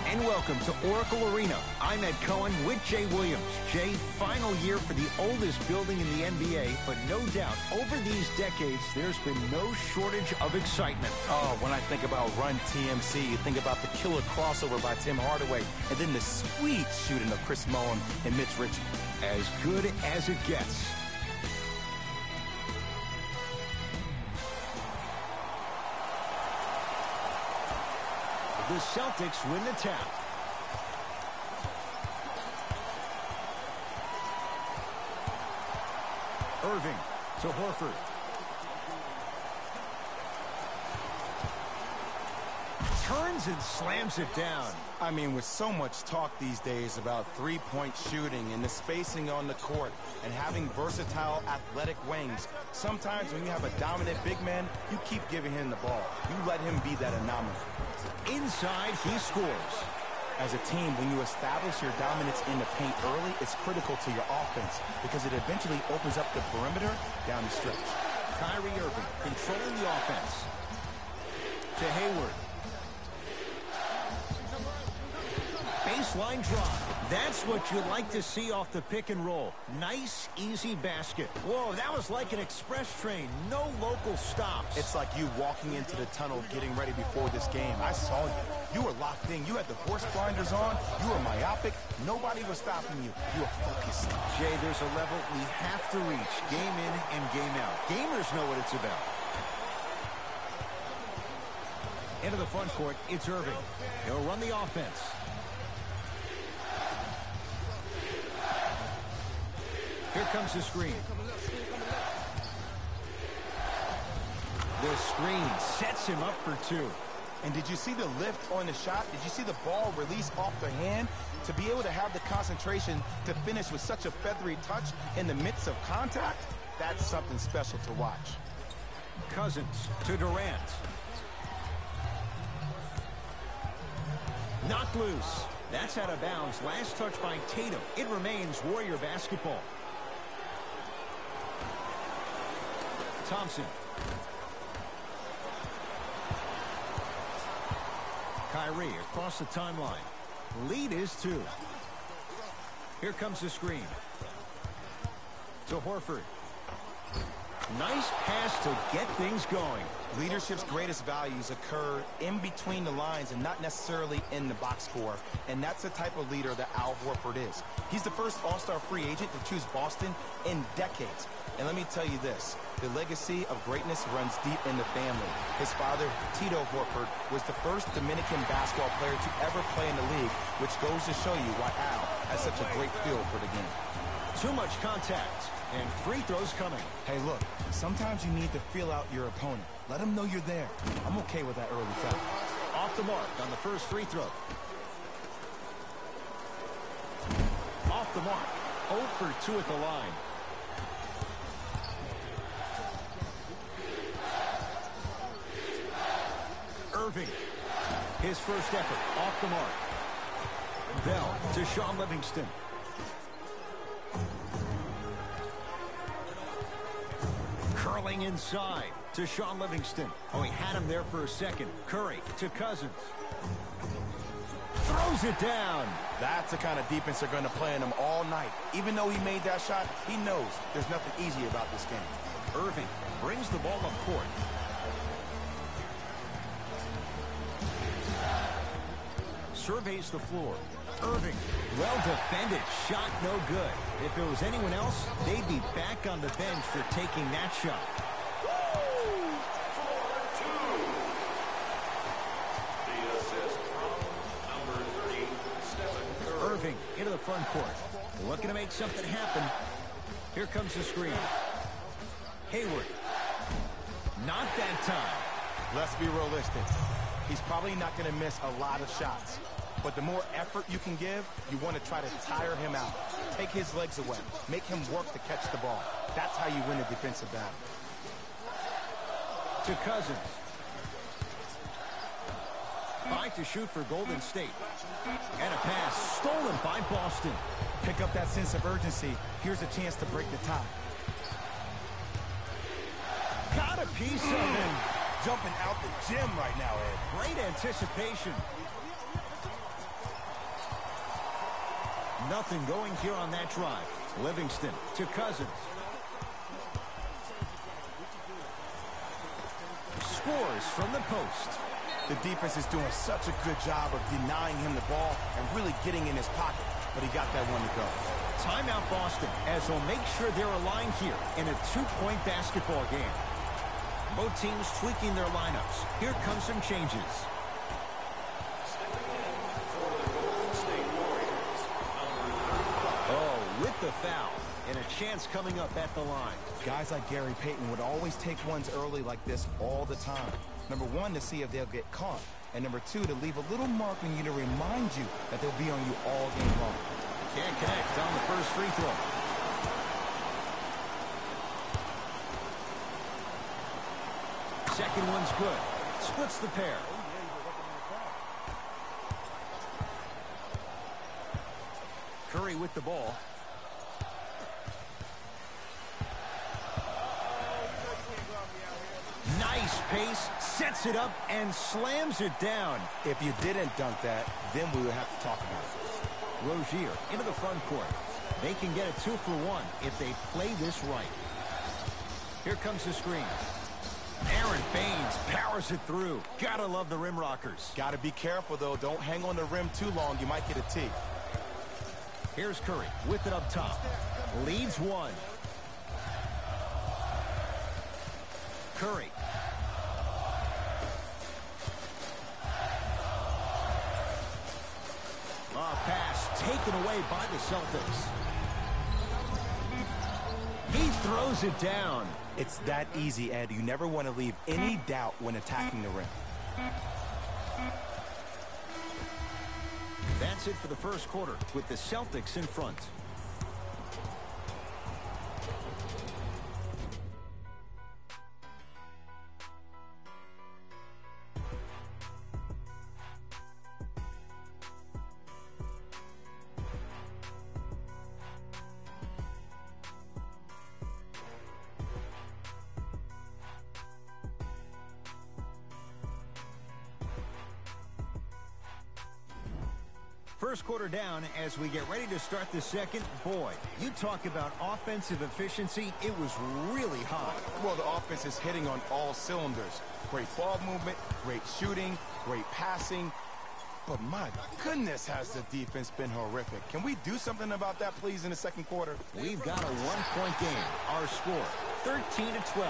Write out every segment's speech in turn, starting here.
And welcome to Oracle Arena. I'm Ed Cohen with Jay Williams. Jay, final year for the oldest building in the NBA, but no doubt, over these decades, there's been no shortage of excitement. Oh, when I think about Run TMC, you think about the killer crossover by Tim Hardaway, and then the sweet shooting of Chris Mullin and Mitch Richmond. As good as it gets. The Celtics win the tap. Irving to Horford. Turns and slams it down. I mean, with so much talk these days about three-point shooting and the spacing on the court and having versatile athletic wings, sometimes when you have a dominant big man, you keep giving him the ball. You let him be that anomaly. Inside, he scores. As a team, when you establish your dominance in the paint early, it's critical to your offense because it eventually opens up the perimeter down the stretch. Kyrie Irving controlling the offense. To Hayward. Baseline drive. That's what you like to see off the pick and roll. Nice, easy basket. Whoa, that was like an express train. No local stops. It's like you walking into the tunnel getting ready before this game. I saw you. You were locked in. You had the horse blinders on. You were myopic. Nobody was stopping you. You were focused. Jay, there's a level we have to reach game in and game out. Gamers know what it's about. Into the front court, it's Irving. He'll run the offense. Here comes the screen. The screen sets him up for two. And did you see the lift on the shot? Did you see the ball release off the hand? To be able to have the concentration to finish with such a feathery touch in the midst of contact, that's something special to watch. Cousins to Durant. Knocked loose. That's out of bounds. Last touch by Tatum. It remains Warrior basketball. Thompson. Kyrie across the timeline. Lead is 2. Here comes the screen. To Horford. Nice pass to get things going. Leadership's greatest values occur in between the lines and not necessarily in the box score. And that's the type of leader that Al Horford is. He's the first all-star free agent to choose Boston in decades. And let me tell you this, the legacy of greatness runs deep in the family. His father, Tito Horford, was the first Dominican basketball player to ever play in the league, which goes to show you why Al has such a great feel for the game. Too much contact, and free throws coming. Hey, look, sometimes you need to feel out your opponent. Let them know you're there. I'm okay with that early foul. Off the mark on the first free throw. Off the mark. 0 for 2 at the line. Irving. His first effort off the mark. Bell to Shaun Livingston. Curling inside to Shaun Livingston. Oh, he had him there for a second. Curry to Cousins. Throws it down. That's the kind of defense they're going to play in him all night. Even though he made that shot, he knows there's nothing easy about this game. Irving brings the ball up court. Surveys the floor. Irving, well defended, shot no good. If it was anyone else, they'd be back on the bench for taking that shot. Irving into the front court. Looking to make something happen. Here comes the screen. Hayward. Not that time. Let's be realistic. He's probably not going to miss a lot of shots. But the more effort you can give, you want to try to tire him out. Take his legs away. Make him work to catch the ball. That's how you win a defensive battle. To Cousins. 5 to shoot for Golden State. And a pass stolen by Boston. Pick up that sense of urgency. Here's a chance to break the tie. Got a piece of him. Jumping out the gym right now, Ed. Great anticipation. Nothing going here on that drive. Livingston to Cousins. Scores from the post. The defense is doing such a good job of denying him the ball and really getting in his pocket, but he got that one to go. Timeout Boston, as they'll make sure they're aligned here in a 2-point basketball game. Both teams tweaking their lineups. Here comes some changes. Oh, with the foul. And a chance coming up at the line. Guys like Gary Payton would always take ones early like this all the time. Number one, to see if they'll get caught. And number two, to leave a little mark on you to remind you that they'll be on you all game long. Can't connect on the first free throw. Second one's good. Splits the pair. Curry with the ball. Nice pace, sets it up, and slams it down. If you didn't dunk that, then we would have to talk about it. Rozier into the front court. They can get a 2-for-1 if they play this right. Here comes the screen. Aaron Baines powers it through. Gotta love the rim rockers. Gotta be careful, though. Don't hang on the rim too long. You might get a tee. Here's Curry with it up top. Leads one. Curry. Pass taken away by the Celtics. He throws it down. It's that easy, Ed. You never want to leave any doubt when attacking the rim. That's it for the first quarter with the Celtics in front. First quarter down as we get ready to start the second. Boy, you talk about offensive efficiency. It was really high. Well, the offense is hitting on all cylinders. Great ball movement, great shooting, great passing. But my goodness, has the defense been horrific. Can we do something about that, please, in the second quarter? We've got a one-point game. Our score, 13-12.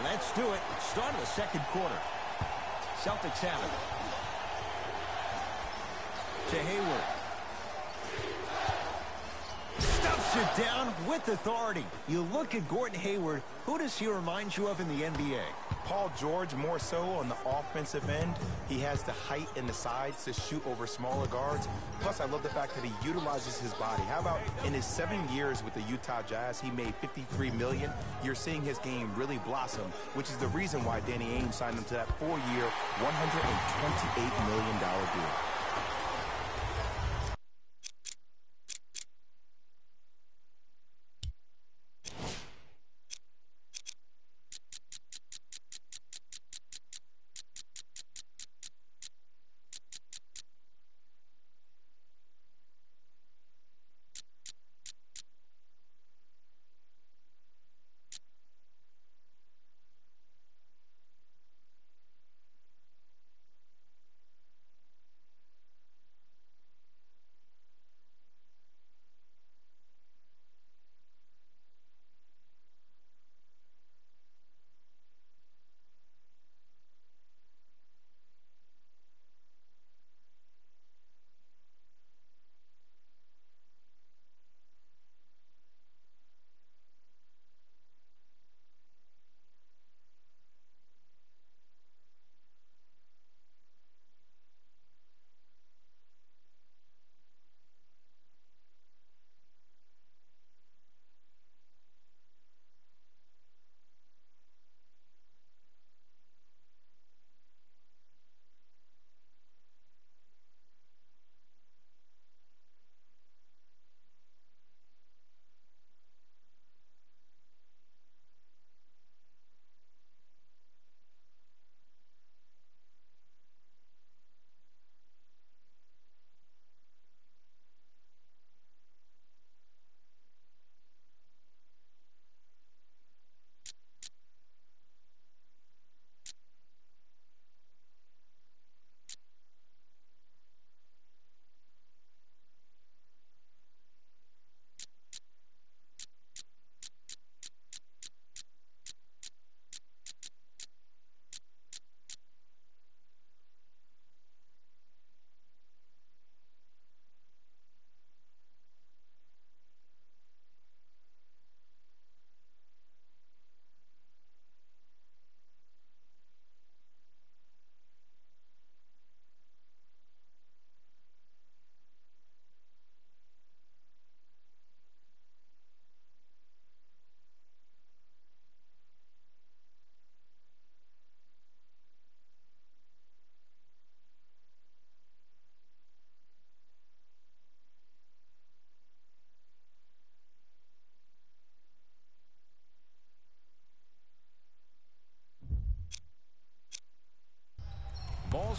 Let's do it. Start of the second quarter. Celtics have it. To Hayward. Stuffs it down with authority. You look at Gordon Hayward. Who does he remind you of in the NBA? Paul George, more so on the offensive end. He has the height and the size to shoot over smaller guards. Plus, I love the fact that he utilizes his body. How about in his 7 years with the Utah Jazz, he made $53 million. You're seeing his game really blossom, which is the reason why Danny Ainge signed him to that 4-year, $128 million deal.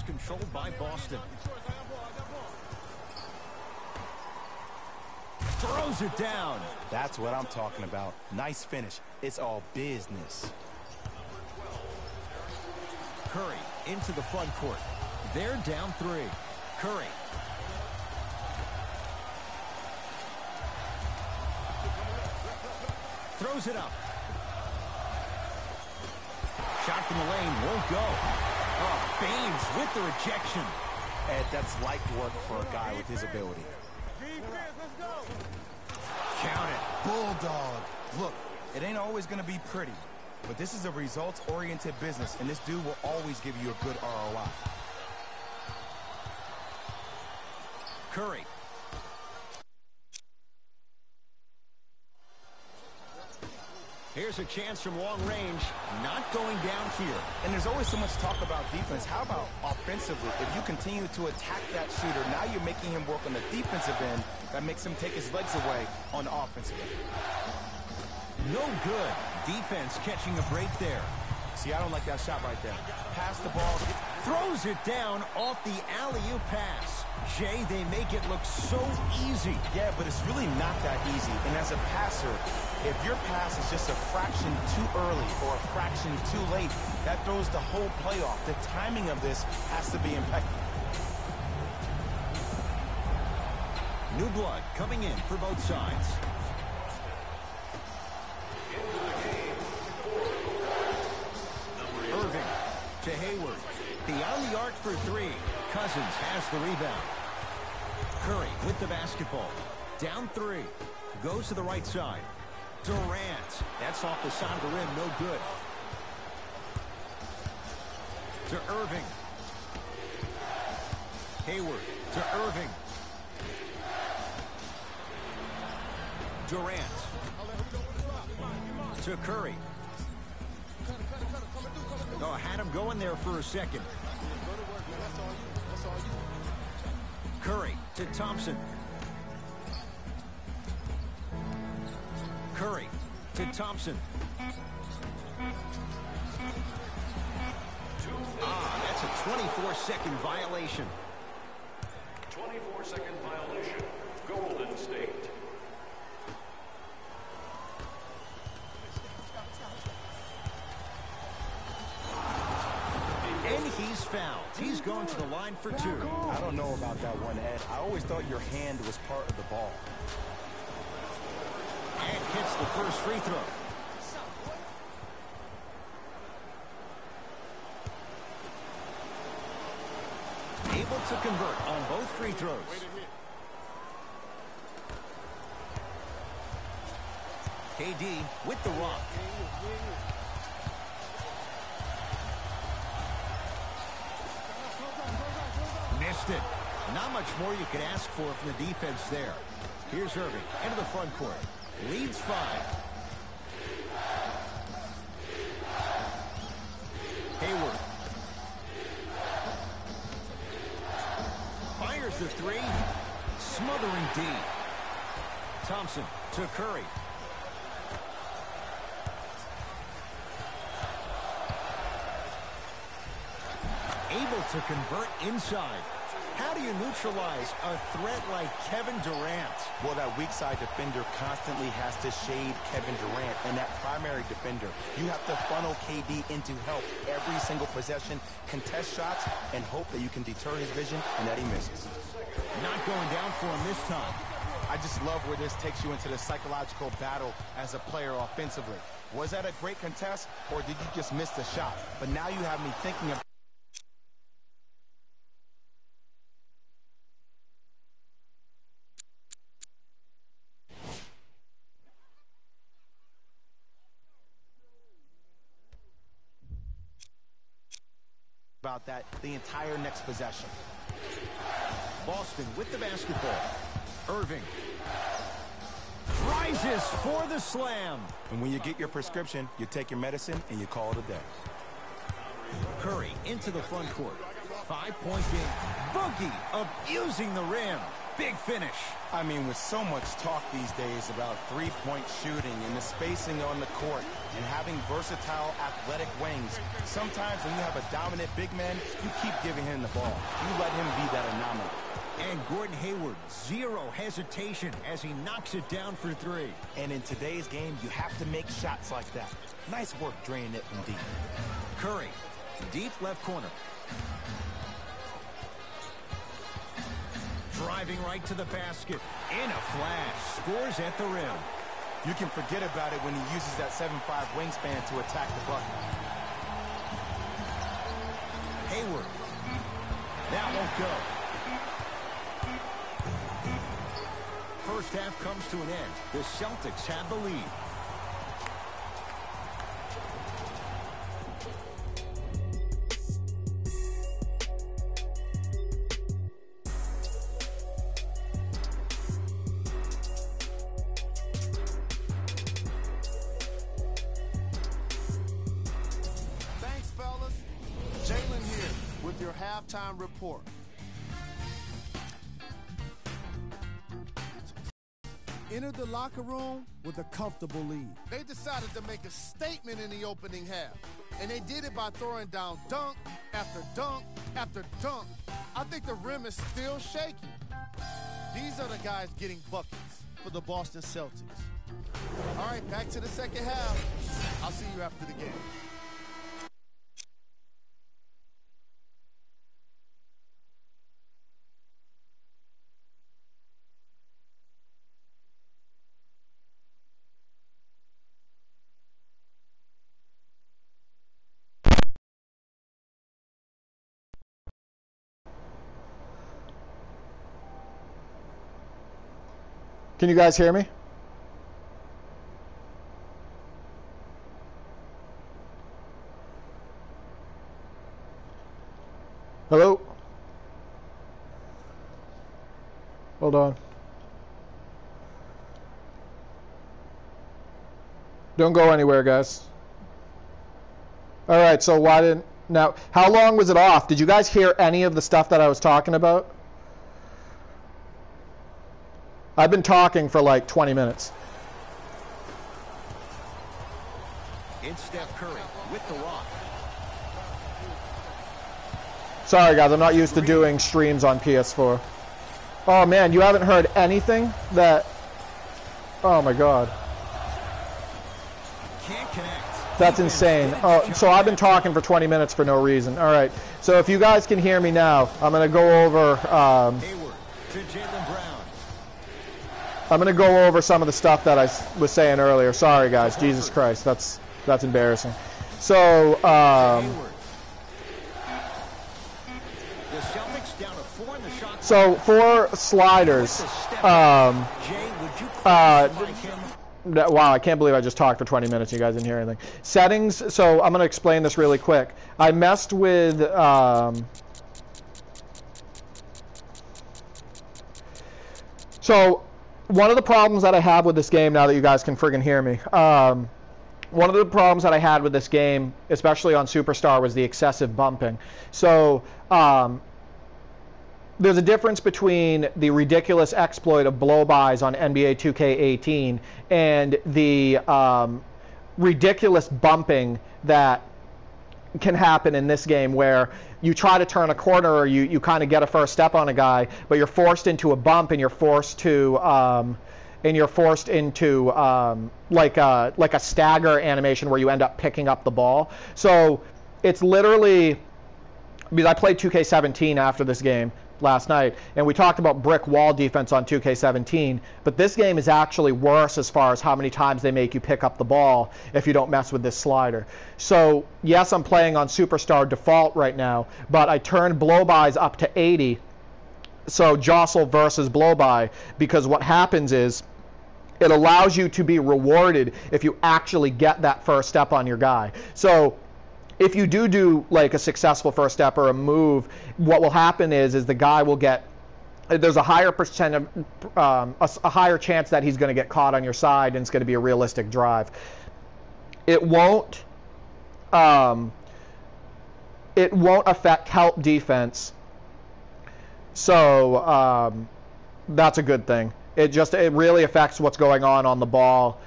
controlled by Boston. Throws it down. That's what I'm talking about. Nice finish. It's all business. Curry into the front court. They're down 3. Curry. Throws it up. Shot from the lane won't go. Oh, Baines with the rejection. Ed, that's light work for a guy with his ability. Count it. Bulldog. Look, it ain't always going to be pretty, but this is a results-oriented business, and this dude will always give you a good ROI. Curry. Here's a chance from long range. Not going down here. And there's always so much talk about defense. How about offensively? If you continue to attack that shooter, now you're making him work on the defensive end. That makes him take his legs away on the offensive end. No good. Defense catching a break there. See, I don't like that shot right there. Pass the ball. Throws it down off the alley-oop pass. Jay, they make it look so easy. Yeah, but it's really not that easy. And as a passer, if your pass is just a fraction too early or a fraction too late, that throws the whole play off. The timing of this has to be impeccable. New blood coming in for both sides. Irving to Hayward. Beyond the arc for 3. Cousins has the rebound. Curry with the basketball. Down 3. Goes to the right side. Durant. That's off the side of the rim. No good. To Irving. Hayward to Irving. Durant. To Curry. Oh, had him going there for a second. Curry to Thompson. Curry to Thompson. That's a 24-second violation. 24-second violation. Golden State. And he's fouled. He's going to the line for 2. I don't know about that one, Ed. I always thought your hand was part of the ball. And hits the first free throw. Able to convert on both free throws. KD with the rock. Missed it. Not much more you could ask for from the defense there. Here's Irving into the front court. Leads 5. Hayward. Fires the 3. Smothering D. Thompson to Curry. Able to convert inside. How do you neutralize a threat like Kevin Durant? Well, that weak side defender constantly has to shade Kevin Durant, and that primary defender, you have to funnel KD into help every single possession, contest shots, and hope that you can deter his vision and that he misses. Not going down for him this time. I just love where this takes you into the psychological battle as a player offensively. Was that a great contest, or did you just miss the shot? But now you have me thinking of about that the entire next possession. Boston with the basketball. Irving rises for the slam. And when you get your prescription, you take your medicine and you call it a day. Curry into the front court. 5-point game. Boogie abusing the rim. Big finish. I mean, with so much talk these days about three-point shooting and the spacing on the court and having versatile athletic wings, sometimes when you have a dominant big man, you keep giving him the ball. You let him be that anomaly. And Gordon Hayward, zero hesitation as he knocks it down for three. And in today's game, you have to make shots like that. Nice work draining it from deep. Curry, deep left corner. Driving right to the basket. In a flash. Scores at the rim. You can forget about it when he uses that 7'5" wingspan to attack the bucket. Hayward. That won't go. First half comes to an end. The Celtics have the lead. Thanks, fellas. Jalen here with your halftime report. Entered the locker room with a comfortable lead. They decided to make a statement in the opening half, and they did it by throwing down dunk after dunk after dunk. I think the rim is still shaky. These are the guys getting buckets for the Boston Celtics. All right, back to the second half. I'll see you after the game. Can you guys hear me? Hello? Hold on. Don't go anywhere, guys. All right, so why didn't... Now, how long was it off? Did you guys hear any of the stuff that I was talking about? I've been talking for like 20 minutes. It's Steph Curry with the rock. Sorry, guys, I'm not used to doing streams on PS4. Oh, man, you haven't heard anything that... Oh, my God. Can't connect. That's insane. Oh, so I've been talking for 20 minutes for no reason. All right, so if you guys can hear me now, I'm going to go over... Hayward to Jaylen Brown. I'm going to go over some of the stuff that I was saying earlier. Sorry, guys. Jesus Christ. That's embarrassing. So, Hayward. The Celtics down to 4 in the shot. so for sliders, Jay, would you classify him? wow, I can't believe I just talked for 20 minutes. You guys didn't hear anything. Settings, so I'm going to explain this really quick. I messed with... so one of the problems that I have with this game, now that you guys can friggin' hear me, one of the problems that I had with this game, especially on Superstar, was the excessive bumping. So there's a difference between the ridiculous exploit of blow-bys on NBA 2K18 and the ridiculous bumping that can happen in this game, where you try to turn a corner or you kind of get a first step on a guy, but you're forced into a bump and you're forced into like a stagger animation where you end up picking up the ball. So it's literally, because I played 2K17 after this game last night, and we talked about brick wall defense on 2K17, but this game is actually worse as far as how many times they make you pick up the ball if you don't mess with this slider. So yes, I'm playing on Superstar default right now, but I turned blow-bys up to 80, so jostle versus blow-by, because what happens is it allows you to be rewarded if you actually get that first step on your guy. So if you do like a successful first step or a move, what will happen is the guy will get, there's a higher percent of a higher chance that he's going to get caught on your side, and it's going to be a realistic drive. It won't affect help defense. So that's a good thing. It really affects what's going on the ball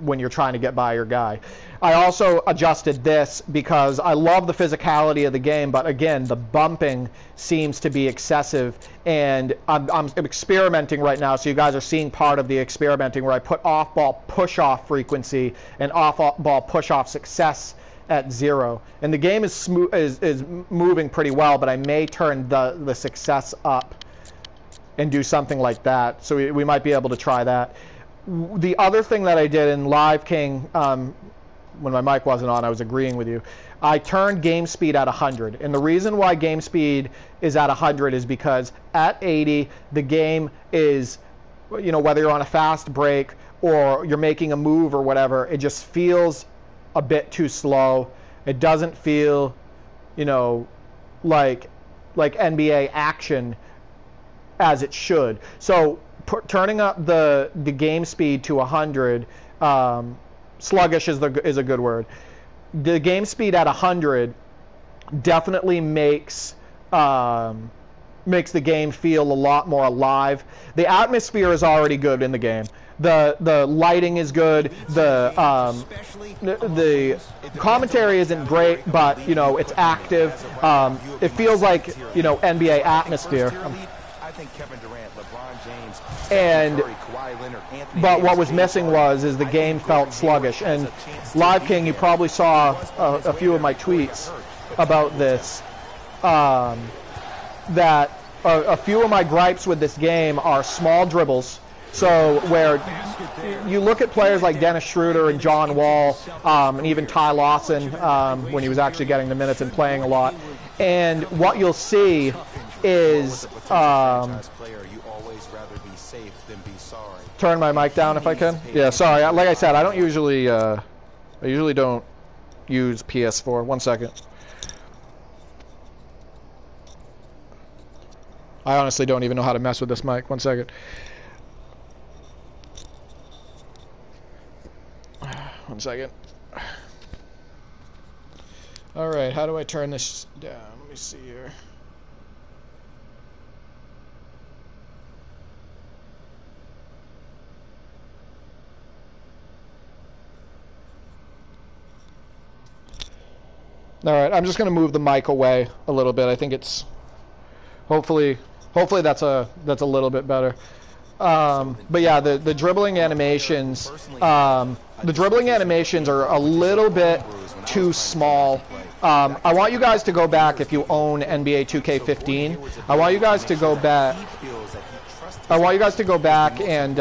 when you're trying to get by your guy. I also adjusted this because I love the physicality of the game, but again, the bumping seems to be excessive, and I'm experimenting right now, so you guys are seeing part of the experimenting where I put off-ball push-off frequency and off-ball push-off success at 0. And the game is moving pretty well, but I may turn the success up and do something like that. So we might be able to try that. The other thing that I did in Live King, when my mic wasn't on, I was agreeing with you. I turned game speed at 100. And the reason why game speed is at 100 is because at 80, the game is, you know, whether you're on a fast break or you're making a move or whatever, it just feels a bit too slow. It doesn't feel, you know, like NBA action as it should. So turning up the game speed to 100, sluggish is a good word. The game speed at 100 definitely makes the game feel a lot more alive. The atmosphere is already good in the game. The lighting is good. The commentary isn't great, but you know it's active. It feels like, you know, NBA atmosphere. I think Kevin Durant, LeBron James, And Kawhi Leonard, Anthony but Davis, what was missing is the game felt sluggish. And Live King, you probably saw a few of my tweets about this. That a few of my gripes with this game are small dribbles. So where you look at players like Dennis Schroeder and John Wall, and even Ty Lawson when he was actually getting the minutes and playing a lot, and what you'll see is turn my mic down if I can. Yeah, sorry. Like I said, I don't usually I usually don't use PS4. 1 second. I honestly don't even know how to mess with this mic. 1 second. 1 second. All right, how do I turn this down? Let me see here. All right, I'm just going to move the mic away a little bit. I think it's hopefully that's a little bit better. But yeah, the dribbling animations, are a little bit too small. I want you guys to go back if you own NBA 2K15. I want you guys to go back. And.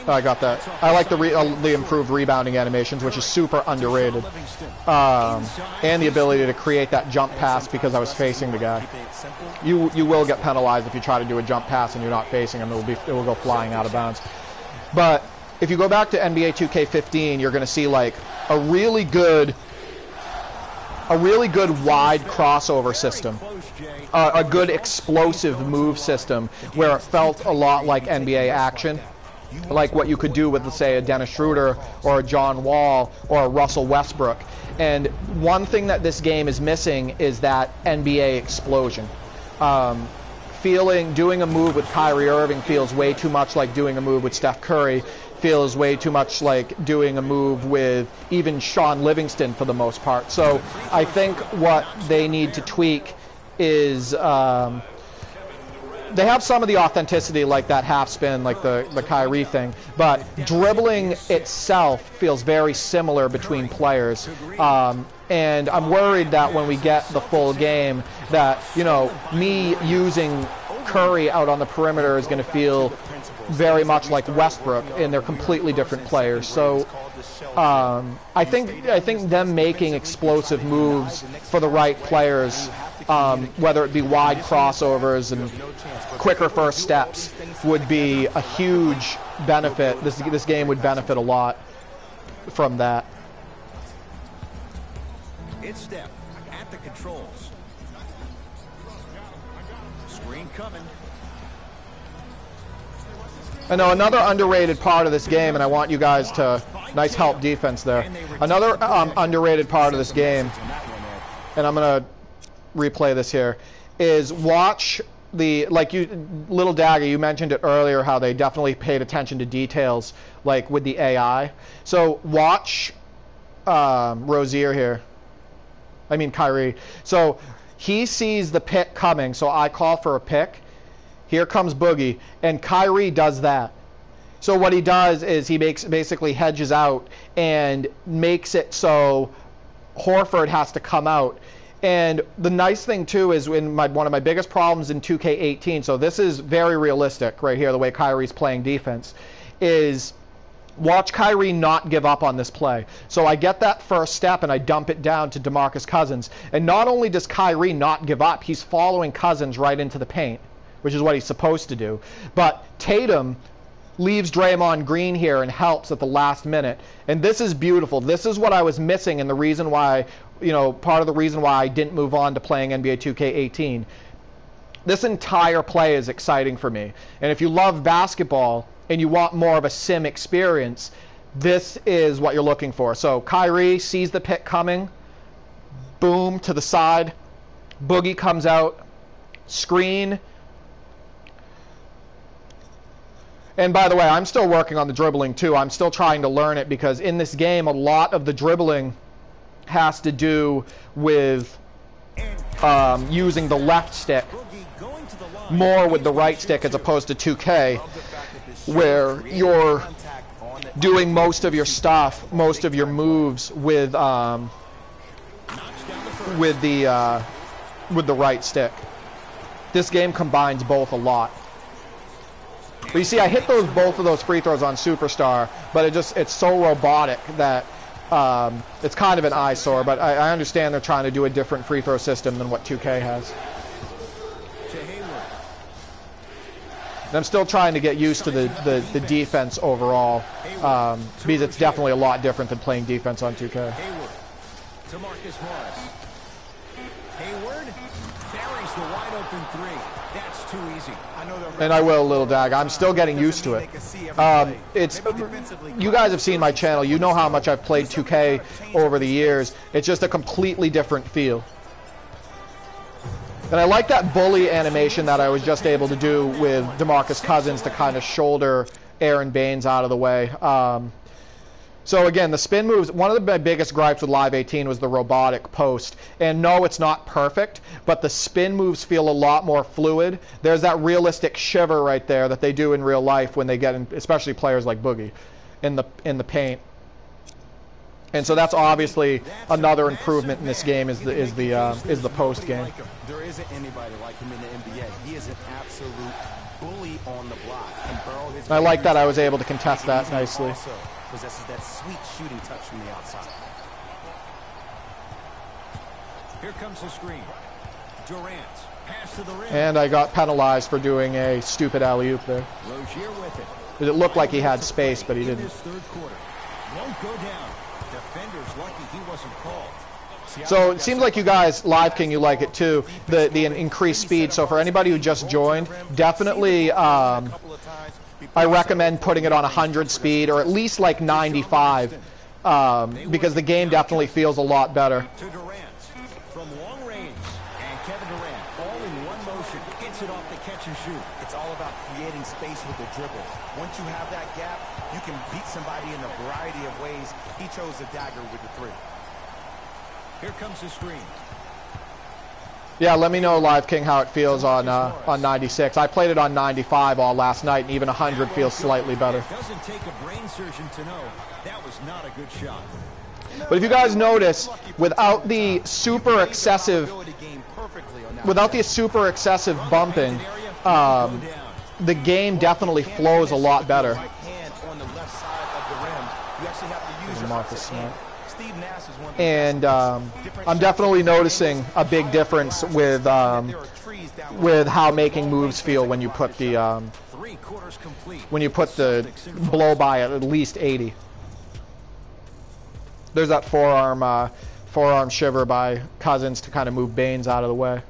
I got that. I like the improved rebounding animations, which is super underrated, and the ability to create that jump pass because I was facing the guy. You will get penalized if you try to do a jump pass and you're not facing him. It will go flying out of bounds. But if you go back to NBA 2K15, you're going to see like a really good wide crossover system, a good explosive move system where it felt a lot like NBA action, like what you could do with, let's say, a Dennis Schroeder or a John Wall or a Russell Westbrook. And one thing that this game is missing is that NBA explosion. Doing a move with Kyrie Irving feels way too much like doing a move with Steph Curry, feels way too much like doing a move with even Sean Livingston for the most part. So I think what they need to tweak is they have some of the authenticity, like that half spin, like the Kyrie thing, but dribbling itself feels very similar between players. And I'm worried that when we get the full game that, you know, me using Curry out on the perimeter is going to feel very much like Westbrook, and they're completely different players. So I think them making explosive moves for the right players, whether it be wide crossovers and quicker first steps, would be a huge benefit. This game would benefit a lot from that. It's Steph at the controls. Screen coming. I know another underrated part of this game, and I want you guys to, nice help defense there. Another underrated part of this game, and I'm going to replay this here, is watch the, like you, Little Dagger, you mentioned it earlier, how they definitely paid attention to details, like with the AI. So watch Rozier here. I mean Kyrie. So he sees the pick coming, so I call for a pick. Here comes Boogie, and Kyrie does that. So what he does is he basically hedges out and makes it so Horford has to come out. And the nice thing too is one of my biggest problems in 2K18, so this is very realistic right here, the way Kyrie's playing defense, is watch Kyrie not give up on this play. So I get that first step and I dump it down to DeMarcus Cousins. And not only does Kyrie not give up, he's following Cousins right into the paint, which is what he's supposed to do. But Tatum leaves Draymond Green here and helps at the last minute. And this is beautiful. This is what I was missing, and the reason why, part of the reason why I didn't move on to playing NBA 2K18. This entire play is exciting for me. And if you love basketball and you want more of a sim experience, this is what you're looking for. So Kyrie sees the pick coming, boom, to the side, Boogie comes out, screen. And by the way, I'm still working on the dribbling too. I'm still trying to learn it, because in this game, a lot of the dribbling has to do with using the left stick more with the right stick as opposed to 2K, where you're doing most of your stuff, most of your moves with the right stick. This game combines both a lot. But you see, I hit both of those free throws on Superstar, but it's so robotic that it's kind of an eyesore. But I understand they're trying to do a different free throw system than what 2K has. And I'm still trying to get used to the defense overall, because it's definitely a lot different than playing defense on 2K. Hayward to Marcus Morris. Hayward buries the wide open three. That's too easy. And I will, Little Dag. I'm still getting used to it. You guys have seen my channel. You know how much I've played 2K over the years. It's just a completely different feel. And I like that bully animation that I was just able to do with DeMarcus Cousins to kind of shoulder Aaron Baines out of the way. So again, the spin moves, one of the biggest gripes with Live 18 was the robotic post. And no, it's not perfect, but the spin moves feel a lot more fluid. There's that realistic shiver right there that they do in real life when they get in, especially players like Boogie, in the paint. And so that's obviously another improvement in this game is the post game. There isn't anybody like him in the NBA. He is an absolute bully on the block. I like that I was able to contest that nicely. Also possesses that sweet shooting touch from the outside. Here comes the screen. Durant, pass to the rim. And I got penalized for doing a stupid alley-oop there. Rozier with it. It looked like he had space, but he didn't. Third quarter. Won't go down. Defenders lucky he wasn't called. So it seems like you guys, Live King, you like it too, the increased speed. So for anybody who just joined, definitely I recommend putting it on 100 speed, or at least like 95, because the game definitely feels a lot better. To Durant from long range, and Kevin Durant, all in one motion, hits it off the catch and shoot. It's all about creating space with the dribble. Once you have that gap, you can beat somebody in a variety of ways. He chose the dagger with the three. Here comes the screen. Yeah, let me know, Live King, how it feels on 96. I played it on 95 all last night, and even 100 feels slightly better. It doesn't take a brain surgeon to know that was not a good shot. But if you guys notice, without the super excessive bumping, the game definitely flows a lot better. Marcus Smart. And I'm definitely noticing a big difference with how making moves feel when you put the blow by at least 80. There's that forearm shiver by Cousins to kind of move Baines out of the way.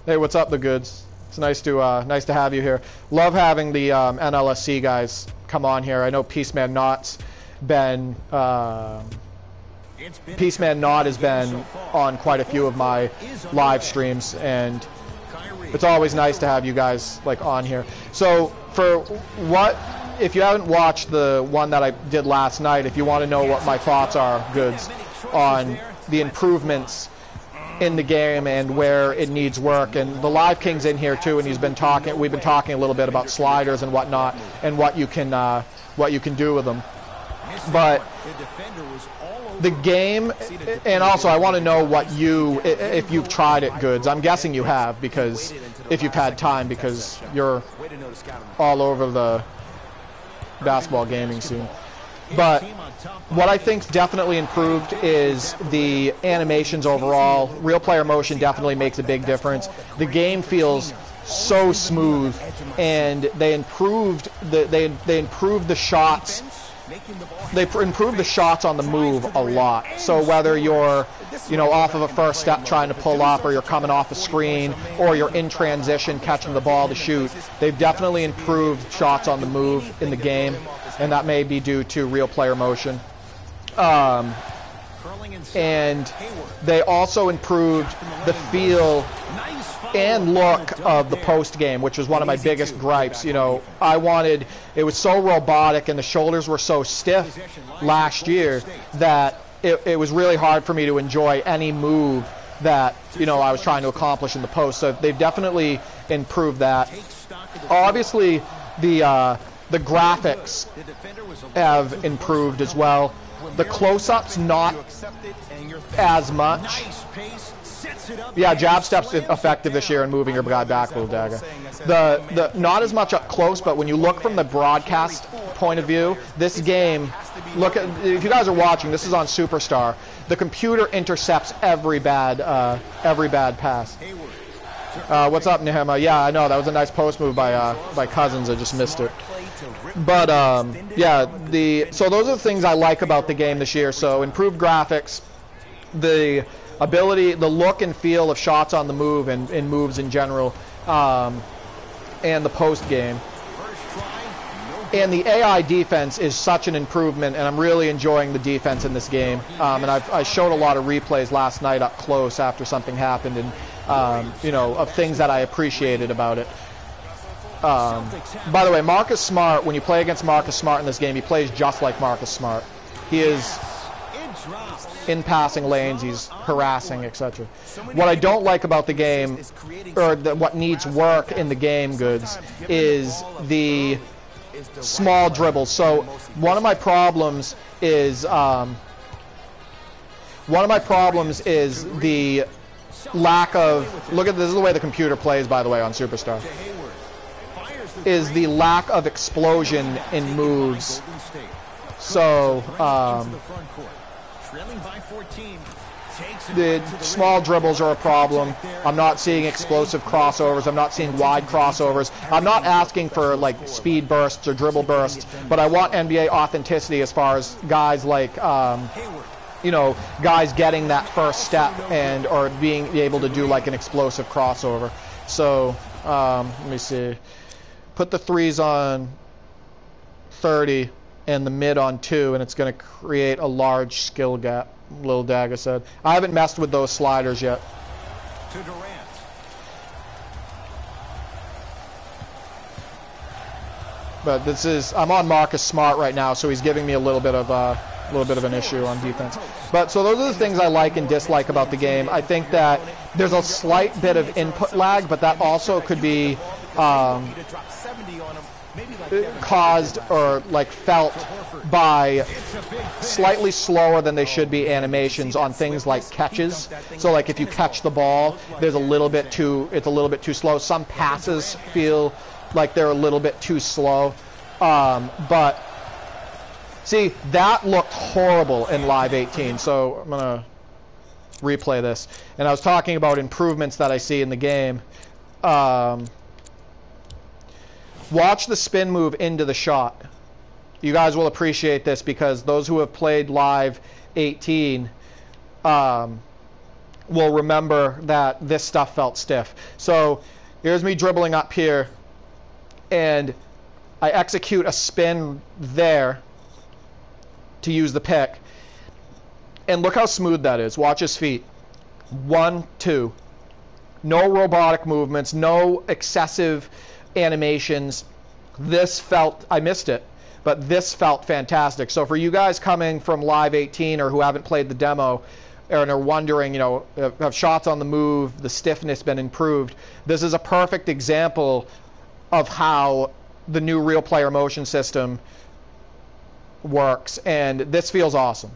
Hey, what's up, the goods? It's nice to have you here. Love having the NLSC guys come on here. I know Peaceman Knott's been Peaceman Nod has been on quite a few of my live streams, and it's always nice to have you guys like on here. So if you haven't watched the one that I did last night, if you want to know what my thoughts are, Goods, on the improvements in the game and where it needs work, and the Live King's in here too, and we've been talking a little bit about sliders and whatnot, and what you can do with them. But the game, and also I want to know if you've tried it, Goods. I'm guessing you have, because if you've had time, because you're all over the basketball gaming scene. But what I think's definitely improved is the animations overall. Real player motion definitely makes a big difference. The game feels so smooth, and they improved the shots. They improved the shots on the move a lot. So whether you're, off of a first step trying to pull up, or you're coming off a screen, or you're in transition catching the ball to shoot, they've definitely improved shots on the move in the game, and that may be due to real player motion. And they also improved the feel and look of the post game, which was one of my biggest gripes. It was so robotic and the shoulders were so stiff last year that it was really hard for me to enjoy any move that I was trying to accomplish in the post. So they've definitely improved that. Obviously, the graphics have improved as well. The close-ups not as much. Yeah, jab step's effective this year in moving your guy back, Little Dagger. The not as much up close, but when you look from the broadcast point of view, this game, if you guys are watching, this is on Superstar. The computer intercepts every bad pass. What's up, Nehema? Yeah, I know that was a nice post move by Cousins. I just missed it. But so those are the things I like about the game this year. So improved graphics, the ability, the look and feel of shots on the move and moves in general, and the post game. And the AI defense is such an improvement, and I'm really enjoying the defense in this game. And I showed a lot of replays last night up close after something happened, and of things that I appreciated about it. By the way, Marcus Smart, when you play against Marcus Smart in this game, he plays just like Marcus Smart. He is in passing lanes, he's harassing, etc. What I don't like about the game, or what needs work in the game, Goods, is the small dribbles. So one of my problems is the lack of, this is the way the computer plays, by the way, on Superstar, is the lack of explosion in moves. So the small dribbles are a problem. I'm not seeing explosive crossovers. I'm not seeing wide crossovers. I'm not asking for like speed bursts or dribble bursts, but I want NBA authenticity as far as guys like guys getting that first step or being able to do like an explosive crossover. So let me see. Put the threes on 30 and the mid on 2, and it's going to create a large skill gap, Lil Dagger said. I haven't messed with those sliders yet. To Durant. But I'm on Marcus Smart right now, so he's giving me a little bit of an issue on defense. But so those are the things I like and dislike about the game. I think that there's a slight bit of input lag, but that also could be caused or like felt by slightly slower than they should be animations on things like catches. So like if you catch the ball, it's a little bit too slow. Some passes feel like they're a little bit too slow. But see, that looked horrible in Live 18. So I'm gonna replay this. And I was talking about improvements that I see in the game. Watch the spin move into the shot. You guys will appreciate this because those who have played Live 18 will remember that this stuff felt stiff. So here's me dribbling up here, and I execute a spin there to use the pick. And look how smooth that is. Watch his feet. 1, 2. No robotic movements, no excessive animations. This felt, I missed it, but this felt fantastic. So for you guys coming from Live 18 or who haven't played the demo and are wondering, you know, have shots on the move, the stiffness been improved, this is a perfect example of how the new Real Player Motion system works, and this feels awesome.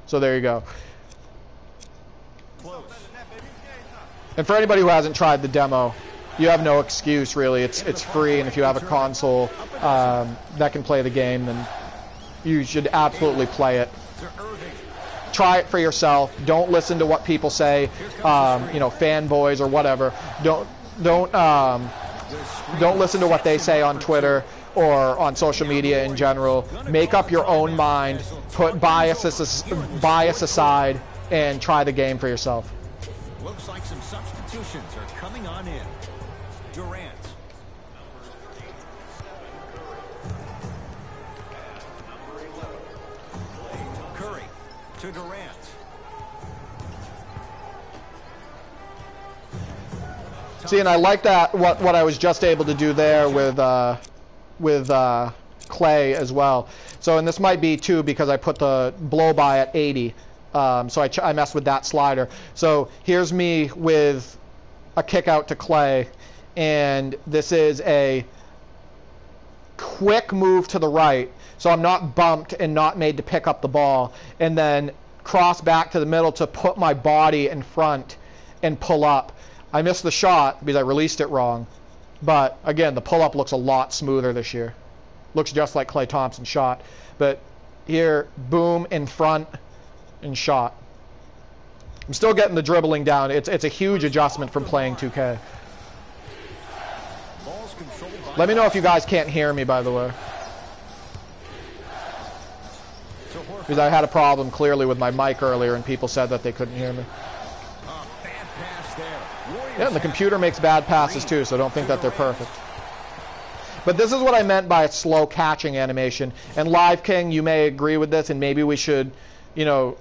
So there you go. And for anybody who hasn't tried the demo, you have no excuse, really. It's free, and if you have a console that can play the game, then you should absolutely play it. Try it for yourself. Don't listen to what people say, you know, fanboys or whatever. Don't listen to what they say on Twitter or on social media in general. Make up your own mind. Put bias aside and try the game for yourself. Looks like some substitutions are coming on in. Durant. Curry to Durant. See, and I like that what I was just able to do there with Clay as well. So, and this might be too because I put the blow by at 80. So I messed with that slider. So here's me with a kick out to Clay, and this is a quick move to the right, so I'm not bumped and not made to pick up the ball, and then cross back to the middle to put my body in front and pull up. I missed the shot because I released it wrong, but again, the pull-up looks a lot smoother this year. Looks just like Klay Thompson's shot, but here, boom, in front, and shot. I'm still getting the dribbling down. It's a huge adjustment from playing 2K. Let me know if you guys can't hear me, by the way. Because I had a problem clearly with my mic earlier and people said that they couldn't hear me. Yeah, and the computer makes bad passes too, so don't think that they're perfect. But this is what I meant by a slow catching animation. And Live King, you may agree with this, and maybe we should, you know,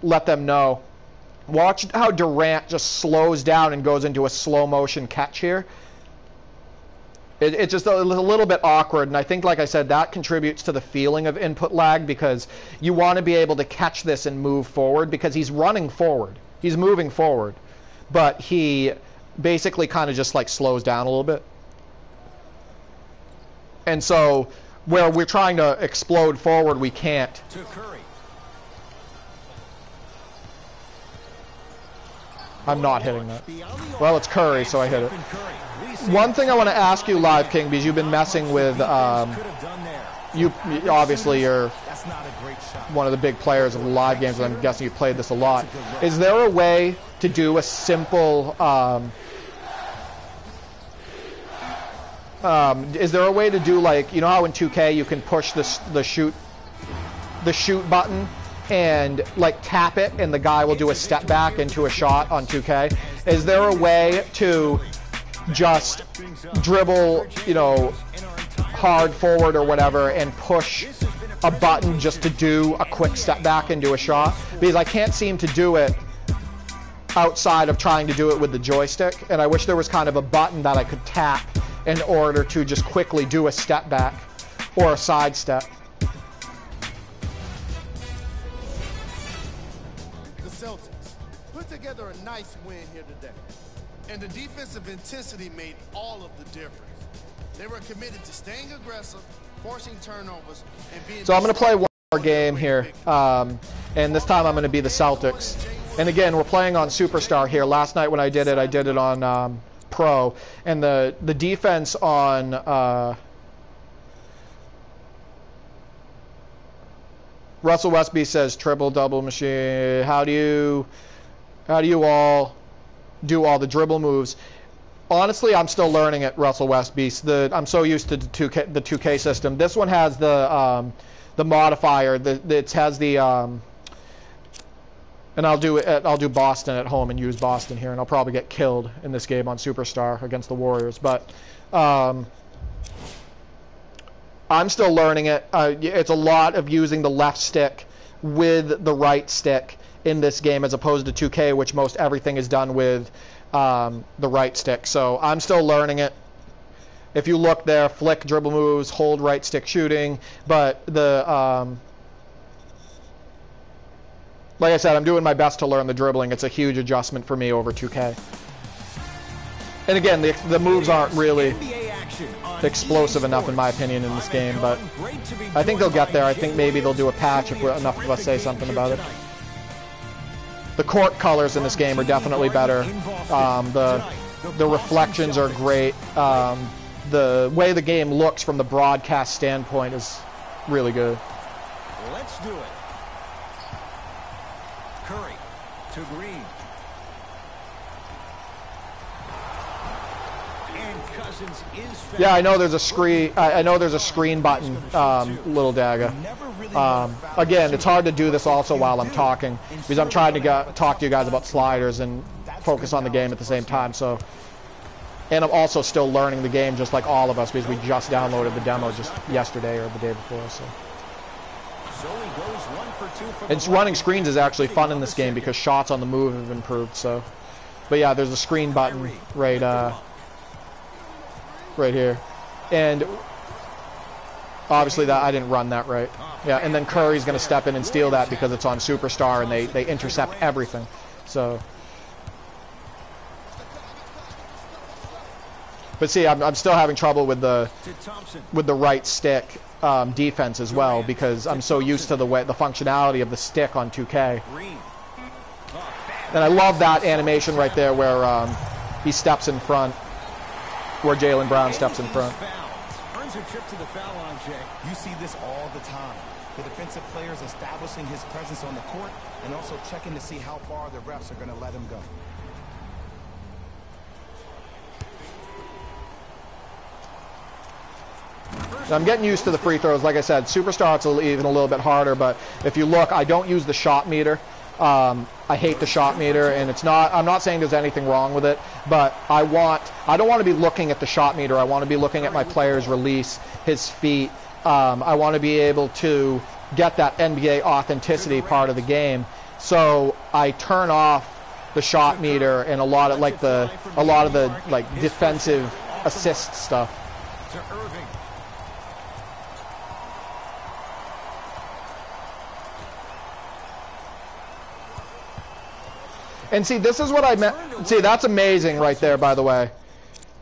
let them know. Watch how Durant just slows down and goes into a slow motion catch here. It's just a little bit awkward, and I think, like I said, that contributes to the feeling of input lag because you want to be able to catch this and move forward because he's running forward. He's moving forward, but he basically kind of just like slows down a little bit. And so where we're trying to explode forward, we can't. To Curry. I'm not hitting that. Well, it's Curry, so I hit it. One thing I want to ask you, Live King, because you've been messing with, you obviously you're one of the big players of the live games, and I'm guessing you played this a lot. Is there a way to do a simple, is there a way to do, like, you know how in 2K you can push the shoot button and like tap it and the guy will do a step back into a shot on 2K? Is there a way to just dribble, you know, hard forward or whatever and push a button just to do a quick step back and do a shot? Because I can't seem to do it outside of trying to do it with the joystick, and I wish there was kind of a button that I could tap in order to just quickly do a step back or a side step. The Celtics put together a nice win here today, and the defensive intensity made all of the difference. They were committed to staying aggressive, forcing turnovers, and being... So I'm going to play one more game here, and this time I'm going to be the Celtics. And again, we're playing on Superstar here. Last night when I did it on Pro, and the defense on Russell Westby says triple double machine. How do you all do all the dribble moves? Honestly, I'm still learning it, Russell Westby. I'm so used to the 2K system. This one has the modifier. It has the and I'll do Boston at home and use Boston here, and I'll probably get killed in this game on Superstar against the Warriors. But I I'm still learning it. It's a lot of using the left stick with the right stick in this game as opposed to 2K, which most everything is done with the right stick. So I'm still learning it. If you look there, flick, dribble moves, hold, right stick shooting. But the like I said, I'm doing my best to learn the dribbling. It's a huge adjustment for me over 2K. And again, the moves aren't really explosive enough, in my opinion, in this game. But I think they'll get there. I think maybe they'll do a patch if enough of us say something about it. The court colors in this game are definitely better. The reflections are great. The way the game looks from the broadcast standpoint is really good. Let's do it. Curry to Green. And Cousins is fouled. Yeah, I know there's a screen. I know there's a screen button, Little Dagger. Again, it's hard to do this also while I'm talking because I'm trying to talk to you guys about sliders and focus on the game at the same time. So, and I'm also still learning the game just like all of us because we just downloaded the demo just yesterday or the day before. So. And running screens is actually fun in this game because shots on the move have improved. So, but yeah, there's a screen button right here, and obviously that I didn't run that right. Yeah, and then Curry's going to step in and steal that because it's on Superstar and they intercept everything. So, but see, I'm still having trouble with the right stick. Defense as well because I'm so used to the functionality of the stick on 2K. And I love that animation right there where he steps in front, where Jaylen Brown steps in front. Earns a trip to the foul line, Jay. You see this all the time. The defensive players establishing his presence on the court and also checking to see how far the refs are going to let him go. I'm getting used to the free throws. Like I said, Superstar it's even a little bit harder, but if you look, I don't use the shot meter. I hate the shot meter, and I'm not saying there's anything wrong with it, but I don't want to be looking at the shot meter. I want to be looking at my player's release, his feet. I want to be able to get that NBA authenticity part of the game. So I turn off the shot meter and a lot of the defensive assist stuff. To Irving. And see, this is what I meant. See, that's amazing right there, by the way,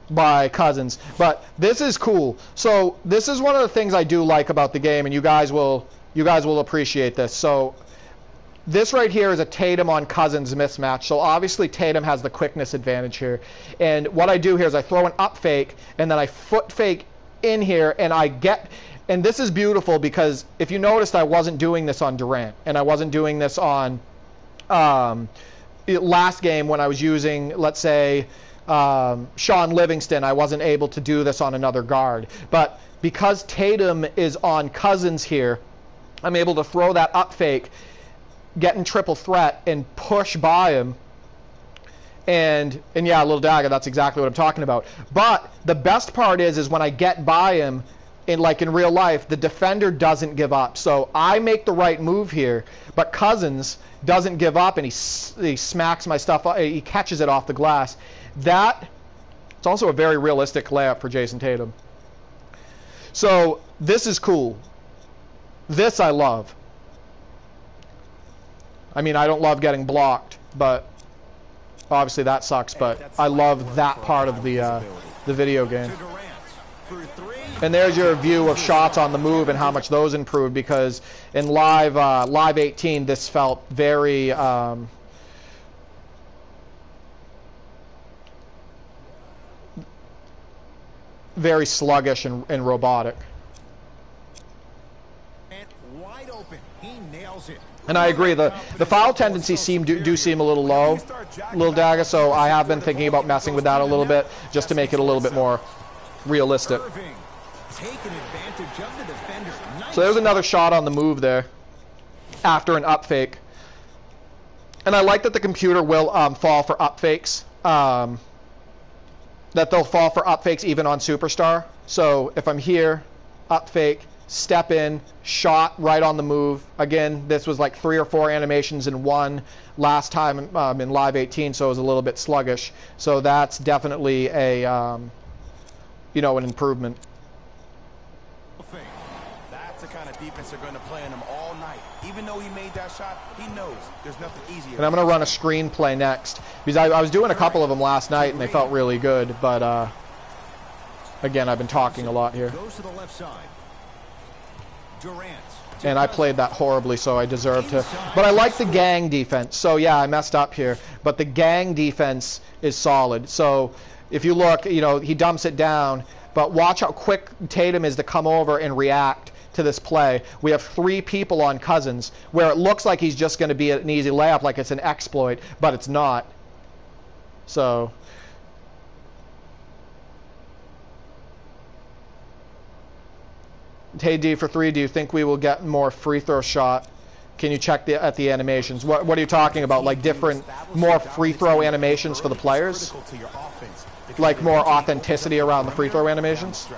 by Cousins. But this is cool. So this is one of the things I do like about the game, and you guys will appreciate this. So this right here is a Tatum on Cousins mismatch. So obviously Tatum has the quickness advantage here. And what I do here is I throw an up fake, and then I foot fake in here, and I get... And this is beautiful because if you noticed, I wasn't doing this on Durant, and I wasn't doing this on... last game when I was using, let's say, Sean Livingston, I wasn't able to do this on another guard. But because Tatum is on Cousins here, I'm able to throw that up fake, get in triple threat, and push by him. And yeah, Little Dagger, that's exactly what I'm talking about. But the best part is when I get by him, in real life, the defender doesn't give up. So I make the right move here, but Cousins doesn't give up, and he smacks my stuff. He catches it off the glass. It's also a very realistic layup for Jason Tatum. So this is cool. This I love. I mean, I don't love getting blocked, but obviously that sucks. But I love that part of the video game. And there's your view of shots on the move and how much those improved, because in live 18 this felt very very sluggish and robotic. Wide open. He nails it. And I agree, the foul tendencies do seem a little low, Little Dagger, so I have been thinking about messing with that a little bit just to make it a little bit more realistic. So there's another shot on the move there after an up fake. And I like that the computer will fall for up fakes. That they'll fall for up fakes even on Superstar. So if I'm here up fake, step in, shot right on the move. Again, this was like 3 or 4 animations in one last time in Live 18, so it was a little bit sluggish. So that's definitely a, you know, an improvement. That's the kind of defense they're going to play on him all night. Even though he made that shot, he knows there's nothing easier. And I'm going to run a screenplay next, because I was doing a couple of them last night, and they felt really good, but again, I've been talking a lot here. Goes to the left side. Durant. And I played that horribly, so I deserve to. But I like the gang defense. So, yeah, I messed up here. But the gang defense is solid. So, if you look, you know, he dumps it down. But watch how quick Tatum is to come over and react to this play. We have 3 people on Cousins, where it looks like he's just going to be an easy layup, like it's an exploit, but it's not. So... Hey D for 3, do you think we will get more free throw shot? Can you check at the animations? What are you talking about? Like different, more free throw animations for the players? Like more authenticity around the free throw animations?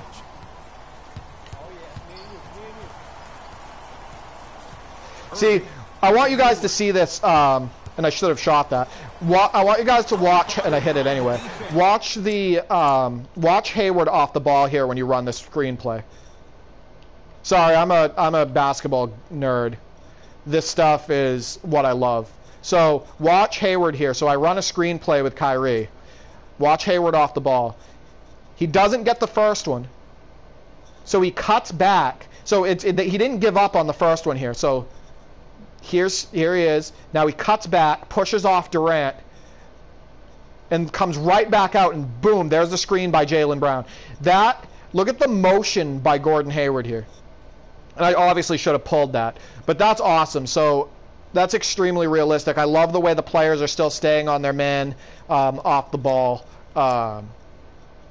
See, I want you guys to see this, and I should have shot that. I want you guys to watch, and I hit it anyway. Watch the, watch Hayward off the ball here when you run this screenplay. Sorry, I'm a basketball nerd. This stuff is what I love. So watch Hayward here. So I run a screenplay with Kyrie. Watch Hayward off the ball. He doesn't get the first one. So he cuts back. So he didn't give up on the first one here. So here he is. Now he cuts back, pushes off Durant, and comes right back out, and boom, there's the screen by Jaylen Brown. Look at the motion by Gordon Hayward here. And I obviously should have pulled that. But that's awesome. So that's extremely realistic. I love the way the players are still staying on their man off the ball.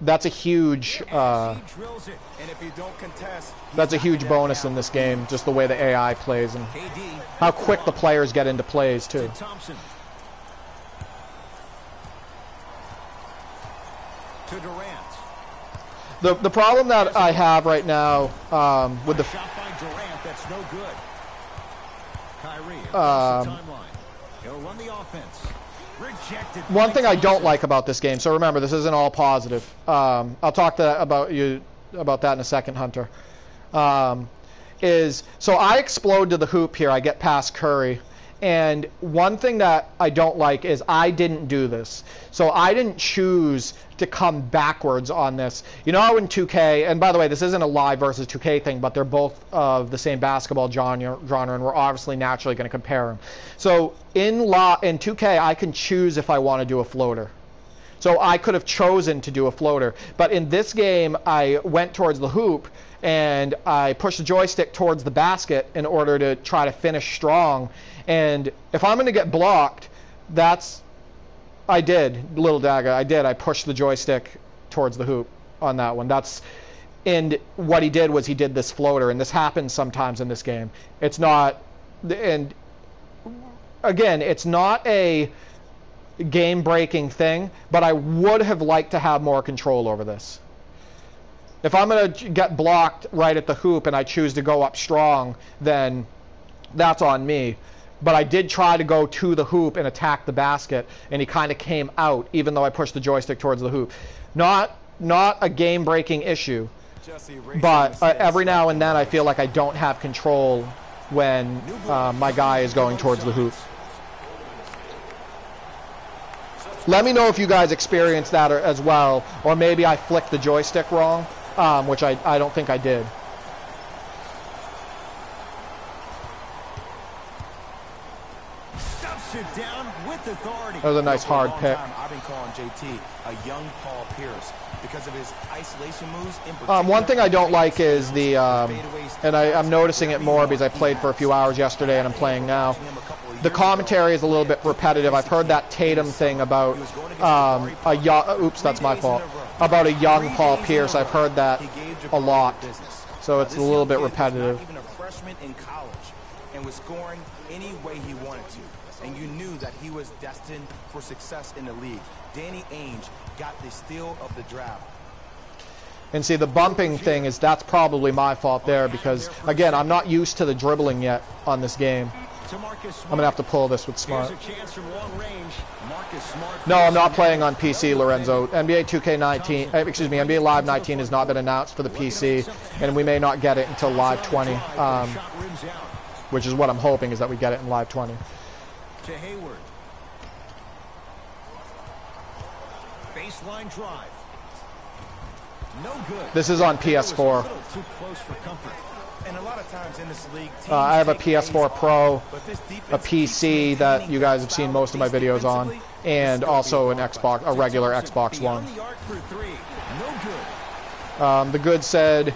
That's a huge that's a huge bonus in this game, just the way the AI plays and how quick the players get into plays too. To Durant. The problem that I have right now with the shot by Durant, that's no good. Kyrie across the timeline. He'll run the offense. Rejected. One thing I don't like about this game, so remember, this isn't all positive. I'll talk about that in a second, Hunter. So I explode to the hoop here. I get past Curry. And one thing that I don't like is I didn't do this. So I didn't choose to come backwards on this. You know how in 2K, and by the way, this isn't a live versus 2K thing, but they're both of the same basketball genre, and we're obviously naturally going to compare them. So in 2K, I can choose if I want to do a floater. So I could have chosen to do a floater. But in this game, I went towards the hoop, and I pushed the joystick towards the basket in order to try to finish strong. And if I'm going to get blocked, I did, Little Dagger, I pushed the joystick towards the hoop on that one. And what he did was he did this floater, and this happens sometimes in this game. It's not, and again, it's not a game-breaking thing, but I would have liked to have more control over this. If I'm going to get blocked right at the hoop and I choose to go up strong, then that's on me. But I did try to go to the hoop and attack the basket, and he kind of came out, even though I pushed the joystick towards the hoop. Not a game-breaking issue, but every now and then I feel like I don't have control when my guy is going towards the hoop. Let me know if you guys experience that as well, or maybe I flicked the joystick wrong, which I don't think I did. It down with authority. That was a nice hard pick. I've been calling JT a young Paul Pierce because of his isolation moves. One thing I don't like is the, and I'm noticing it more because I played for a few hours yesterday and I'm playing now. The commentary is a little bit repetitive. I've heard that Tatum thing about oops, that's my fault. About a young Paul Pierce. I've heard that a lot. So it's a little bit repetitive. Even a freshman in college and was scoring any way he wanted to. And you knew that he was destined for success in the league. Danny Ainge got the steal of the draft. And see, the bumping thing that's probably my fault there because, again, I'm not used to the dribbling yet on this game. I'm going to have to pull this with Smart. No, I'm not playing on PC, Lorenzo. NBA 2K19, excuse me, NBA Live 19 has not been announced for the PC, and we may not get it until Live 20, which is what I'm hoping is that we get it in Live 20. To Hayward. Baseline drive. No good. This is on PS4. Too close for comfort. And a lot of times in this league, I have a PS4 Pro, a PC that you guys have seen most of my videos on, and also an Xbox, a regular Xbox One. The good said,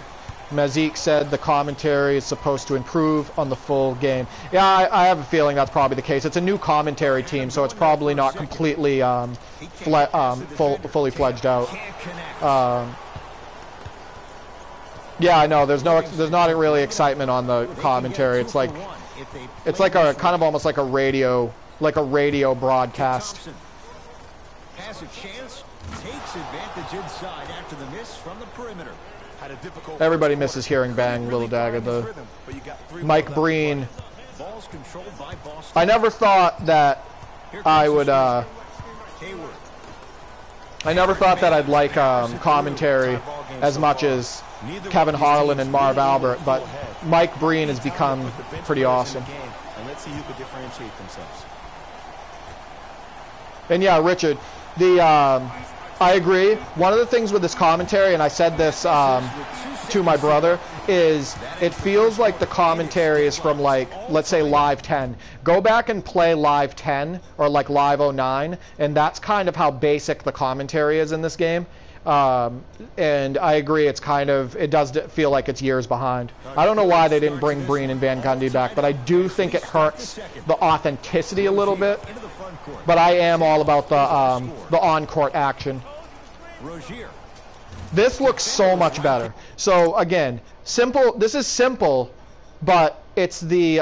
Mazik said the commentary is supposed to improve on the full game. Yeah, I have a feeling that's probably the case. It's a new commentary team, so it's probably not completely fully fledged out. Yeah, I know. There's not really excitement on the commentary. It's like a kind of almost like a radio broadcast. Has a chance, takes advantage inside after the miss from the perimeter. Everybody misses hearing Bang, Little Dagger. The Mike Breen. Ball's controlled by Boston. I never thought that I would. I never thought that I'd like commentary as much as Kevin Harlan and Marv Albert, but Mike Breen has become pretty awesome. And let's see who could differentiate themselves. And yeah, Richard, I agree. One of the things with this commentary, and I said this to my brother, is it feels like the commentary is from, like, let's say Live 10. Go back and play Live 10 or like Live 09, and that's kind of how basic the commentary is in this game. And I agree, it does feel like it's years behind. I don't know why they didn't bring Breen and Van Gundy back, but I do think it hurts the authenticity a little bit. But I am all about the on-court action. This looks so much better. So again, simple. This is simple, but it's the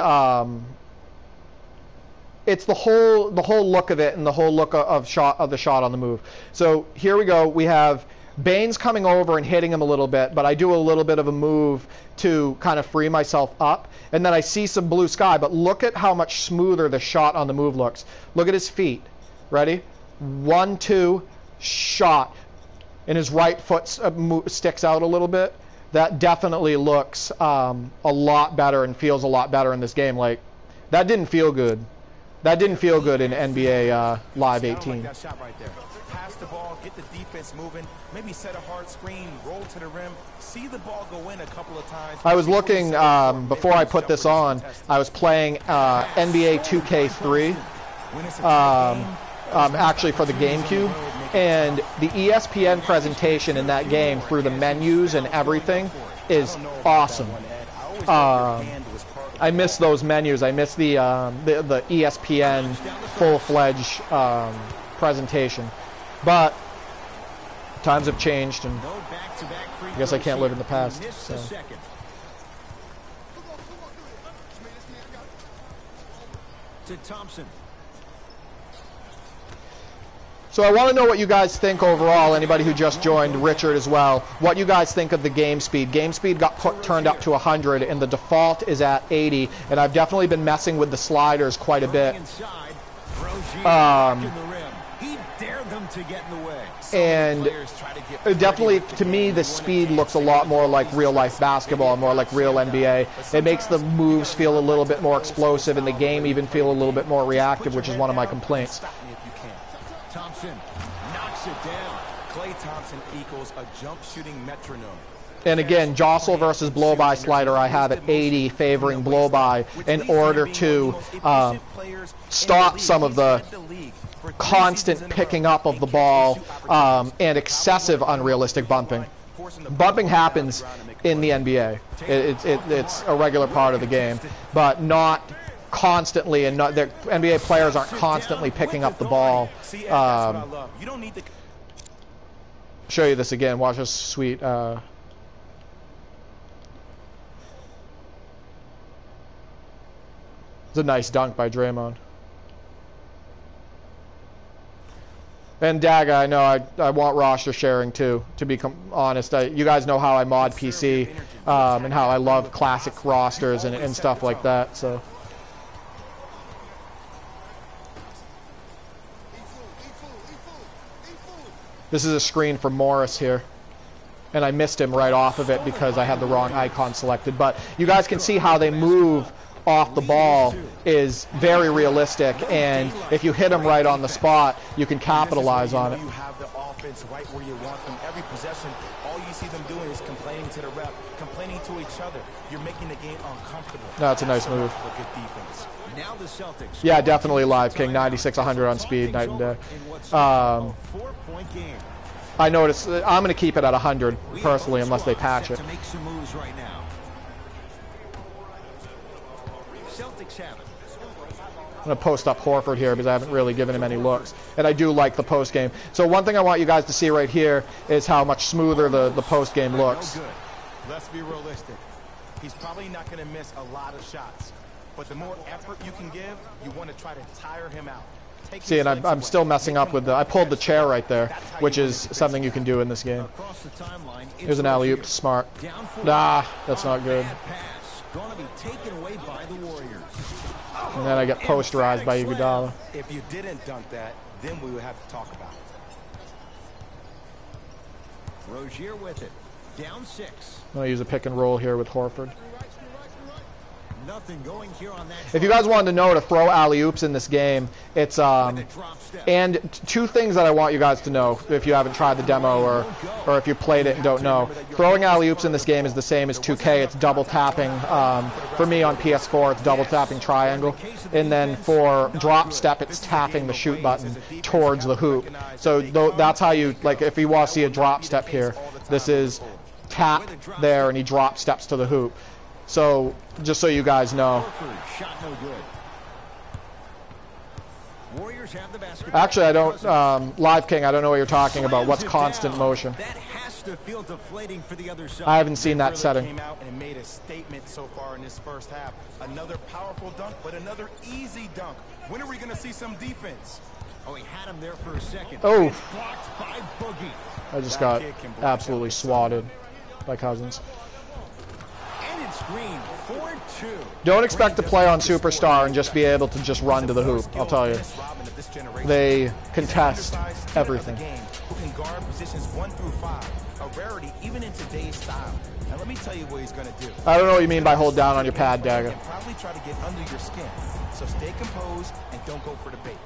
whole look of it and the whole look of the shot on the move. So here we go. We have Baines coming over and hitting him a little bit, but I do a little bit of a move to kind of free myself up, and then I see some blue sky. But look at how much smoother the shot on the move looks. Look at his feet. Ready? 1, 2, shot. And his right foot sticks out a little bit. That definitely looks a lot better and feels a lot better in this game. Like, that didn't feel good. That didn't feel good in NBA Live 18. That shot right there. Pass the ball, get the defense moving, maybe set a hard screen, roll to the rim, see the ball go in a couple of times. I was looking, before I put this on, I was playing NBA 2K3, actually for the GameCube, and the ESPN presentation in that game through the menus and everything is awesome. I miss those menus. I miss the ESPN full-fledged presentation. But times have changed, and I guess I can't live in the past. So. To Thompson. So I want to know what you guys think overall, anybody who just joined, Richard as well, what you guys think of the game speed. Game speed got turned up to 100, and the default is at 80, and I've definitely been messing with the sliders quite a bit. And definitely, to me, the speed looks a lot more like real-life basketball, more like real NBA. It makes the moves feel a little bit more explosive, and the game even feel a little bit more reactive, which is one of my complaints. Thompson knocks it down. Klay Thompson equals a jump shooting metronome. And again, jostle versus blow-by slider I have at 80, favoring blow-by in order to stop some of the constant picking up of the ball and excessive unrealistic bumping. Bumping happens in the NBA. It's a regular part of the game, but not constantly, and not, NBA players aren't constantly picking up the ball. Show you this again. Watch this sweet. It's a nice dunk by Draymond. And Daga, I know I want roster sharing too, to be honest. You guys know how I mod PC and how I love classic rosters and stuff like that. So. This is a screen for Morris here. And I missed him right off of it because I had the wrong icon selected. But you guys can see how they move off the ball is very realistic, and if you hit them right on the spot, you can capitalize on it. You have the offense right where you want them. Every possession, all you see them doing is complaining to the ref, complaining to each other. You're making the game uncomfortable. That's a nice move. Good defense. Now the Celtics. Yeah, definitely Live King, 96-100 on speed, night and day. I noticed. I'm going to keep it at 100 personally, unless they patch it. To make some moves right now. Celtics have it. I'm going to post up Horford here because I haven't really given him any looks. And I do like the post game. So one thing I want you guys to see right here is how much smoother the post game looks. Let's be realistic. He's probably not going to miss a lot of shots. But the more effort you can give, you want to try to tire him out. See, and I'm still messing up with I pulled the chair right there, which is something you can do in this game. Here's an alley-oop to Smart. Nah, that's not good. Going to be taken away by the Warriors. And then I get posterized by Iguodala. If you didn't dunk that, then we would have to talk about it. Rozier with it. Down 6. I'm going to use a pick and roll here with Horford. Nothing going here on that. If you guys wanted to know to throw alley-oops in this game, it's and two things that I want you guys to know if you haven't tried the demo or if you played it and don't know. Throwing alley-oops in this game is the same as 2K. It's double tapping. For me on PS4, it's double tapping triangle, and then for drop step, it's tapping the shoot button towards the hoop. So that's how you if you want to see a drop step here. This is tap there, and he drop steps to the hoop. So, just so you guys know. Shot no good. Warriors have the basketball. Actually, I don't, Live King, I don't know what you're talking about. What's constant motion? That has to feel deflating for the other side. I haven't seen that setting. Came out and made a statement so far in this first half. Another powerful dunk, but another easy dunk. When are we going to see some defense? Oh, he had him there for a second. Oh. It's blocked by Boogie. I just got absolutely swatted by Cousins. Screen 4-2. Don't expect to play on Superstar and just be able to just run to the hoop, I'll tell you. They contest everything. Who can guard positions 1 through 5. A rarity even in today's style. And let me tell you what he's going to do. I don't know what you mean by hold down on your pad, Dagger. He'll probably try to get under your skin. So stay composed and don't go for the bait.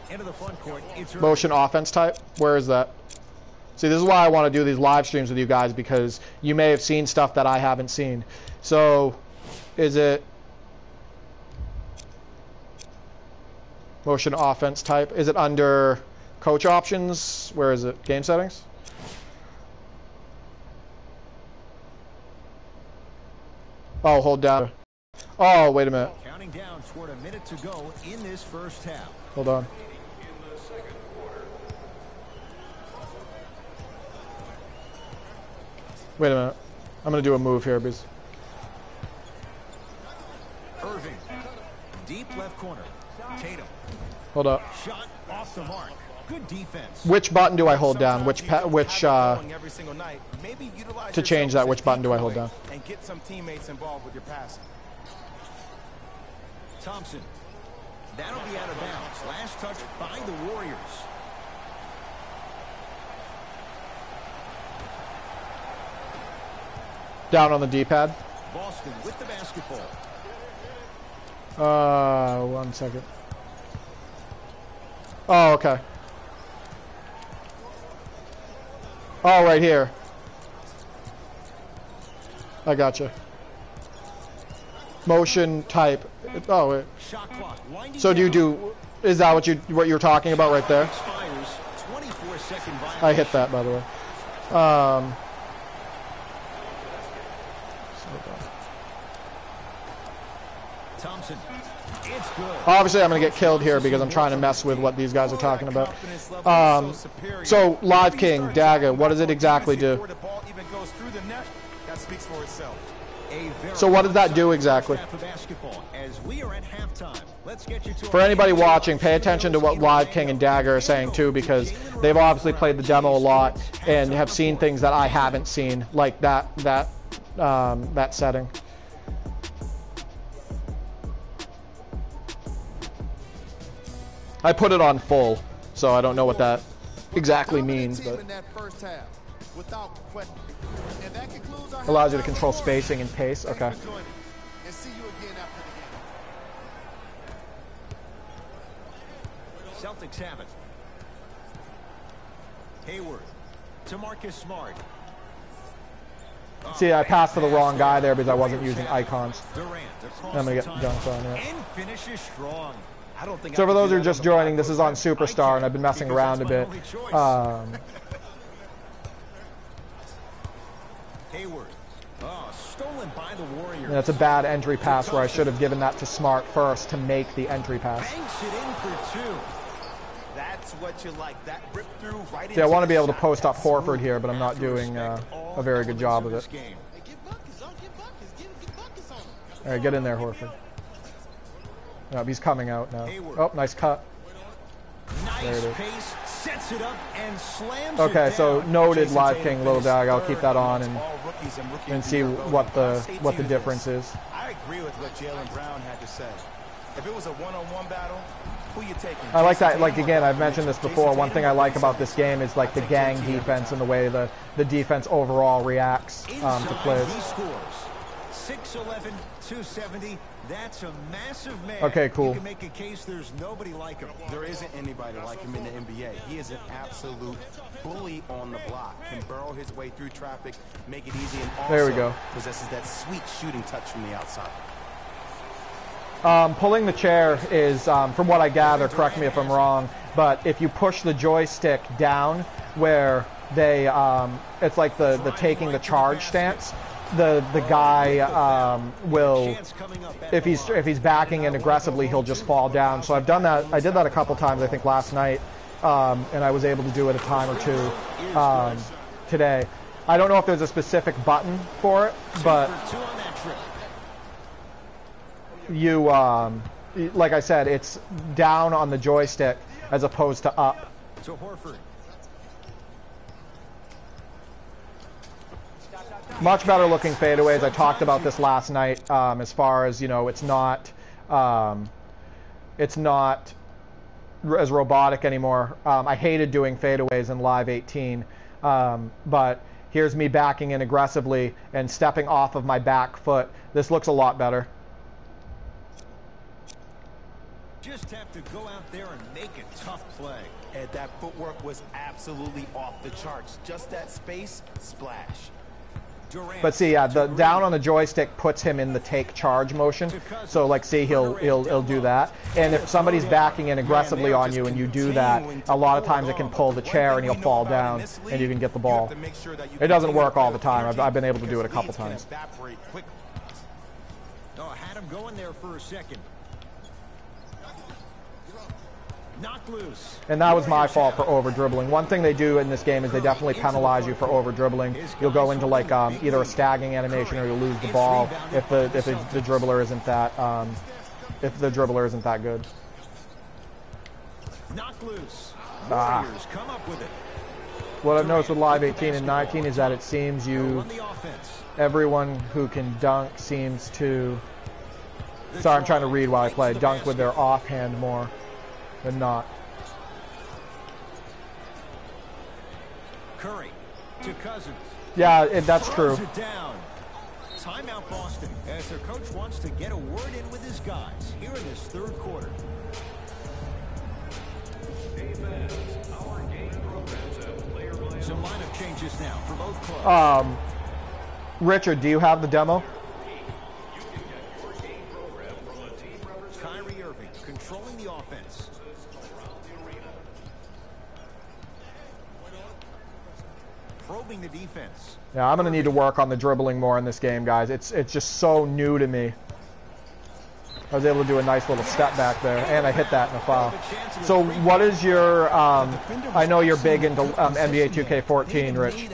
Into the front court. Motion offense type? Where is that? See, this is why I want to do these live streams with you guys, because you may have seen stuff that I haven't seen. So, is it motion offense type? Is it under coach options? Where is it? Game settings? Oh, hold down. Oh, wait a minute. Counting down toward a minute to go in this first half. Hold on. Wait a minute. I'm going to do a move here because... Irving. Deep left corner. Tatum. Hold up. Shot off the mark. Good defense. Which button do I hold down? To change that, which button do I hold down? And get some teammates involved with your passing. Thompson. That'll be out of bounds. Last touch by the Warriors. Down on the D-pad. Boston with the basketball. 1 second. Oh, okay. Oh, right here. I gotcha. Motion type. Oh, wait. Shot clock. So do you do? Is that what you're talking about right there? Expires. 24-second violation. I hit that, by the way. Thompson. It's good. Obviously, I'm going to get killed here because I'm trying to mess with what these guys are talking about. So, Live King, Dagger, what does it exactly do? That speaks for itself. So what does that do exactly? For anybody watching, pay attention to what Live King and Dagger are saying too, because they've obviously played the demo a lot and have seen things that I haven't seen, like that setting. I put it on full, so I don't know what that exactly means, but allows you to control spacing and pace. Okay. Celtics have it. Hayward to Marcus Smart. See, I passed to the wrong guy there because I wasn't using icons. Durant I'm gonna get dunked on. Yeah. And finishes strong. I don't think So for those who are just joining, this is on Superstar, and I've been messing around a bit. Hayward. Oh, stolen by the Warriors. That's a bad entry pass where I should have given that to Smart first to make the entry pass. Banks it in for two. That's what you like. That rip through right. See, I want to be able to post up Horford here, but I'm not doing a very good job of it. All right, get in there, Horford. No, he's coming out now. Oh, nice cut. There it is. Pace, sets it up and slams Okay, it so down. noted, Live King, Little Dag. I'll keep that on and see what the difference is. I agree with what Jaylen Brown had to say. If it was a one-on-one battle, who you taking? I like that. Like again, I've mentioned this before. One thing I like about this game is like the gang defense and the way the defense overall reacts to plays. He scores 6'11", 270. That's a massive man. Okay, cool. You can make a case there's nobody like him. There isn't anybody like him in the NBA. He is an absolute bully on the block. Can burrow his way through traffic, make it easy, and also There we go. possesses that sweet shooting touch from the outside. Pulling the chair is, from what I gather, correct me if I'm wrong, but if you push the joystick down where they, it's like the taking the charge stance, the guy will, if he's backing in aggressively, he'll just fall down. So I've done that. I did that a couple times, I think last night, and I was able to do it a time or two today. I don't know if there's a specific button for it, but you, like I said, it's down on the joystick as opposed to up. To Horford. Much better looking fadeaways. I talked about this last night. As far as, you know, it's not as robotic anymore. I hated doing fadeaways in Live 18, but here's me backing in aggressively and stepping off of my back foot. This looks a lot better. Just have to go out there and make a tough play. And that footwork was absolutely off the charts. Just that space, splash. Durant. But see, yeah, the down on the joystick puts him in the take charge motion. So like, see, he'll do that. And if somebody's backing in aggressively on you and you do that, a lot of times it can pull the chair and he'll fall down and you can get the ball. It doesn't work all the time. I've been able to do it a couple times. Oh, had him going there for a second. Knocked loose. And that was my fault for over dribbling. One thing they do in this game is they definitely penalize you for over dribbling. You'll go into like either a stagging animation or you'll lose the ball if the dribbler isn't that good. Knocked loose. Ah. Warriors come up with it. What I've noticed with Live 18 and 19 is that it seems everyone who can dunk seems to. Sorry, I'm trying to read while I play. Dunk with their offhand more than not. Curry to Cousins. Yeah, that's true. It down. Timeout Boston as their coach wants to get a word in with his guys here in this third quarter. Some lineup changes now for both clubs. Richard, do you have the demo? Kyrie Irving controlling the offense. Probing the defense. Yeah, I'm going to need to work on the dribbling more in this game, guys. It's just so new to me. I was able to do a nice little step back there, and I hit that in a foul. So what is your, I know you're big into NBA 2K14, Rich.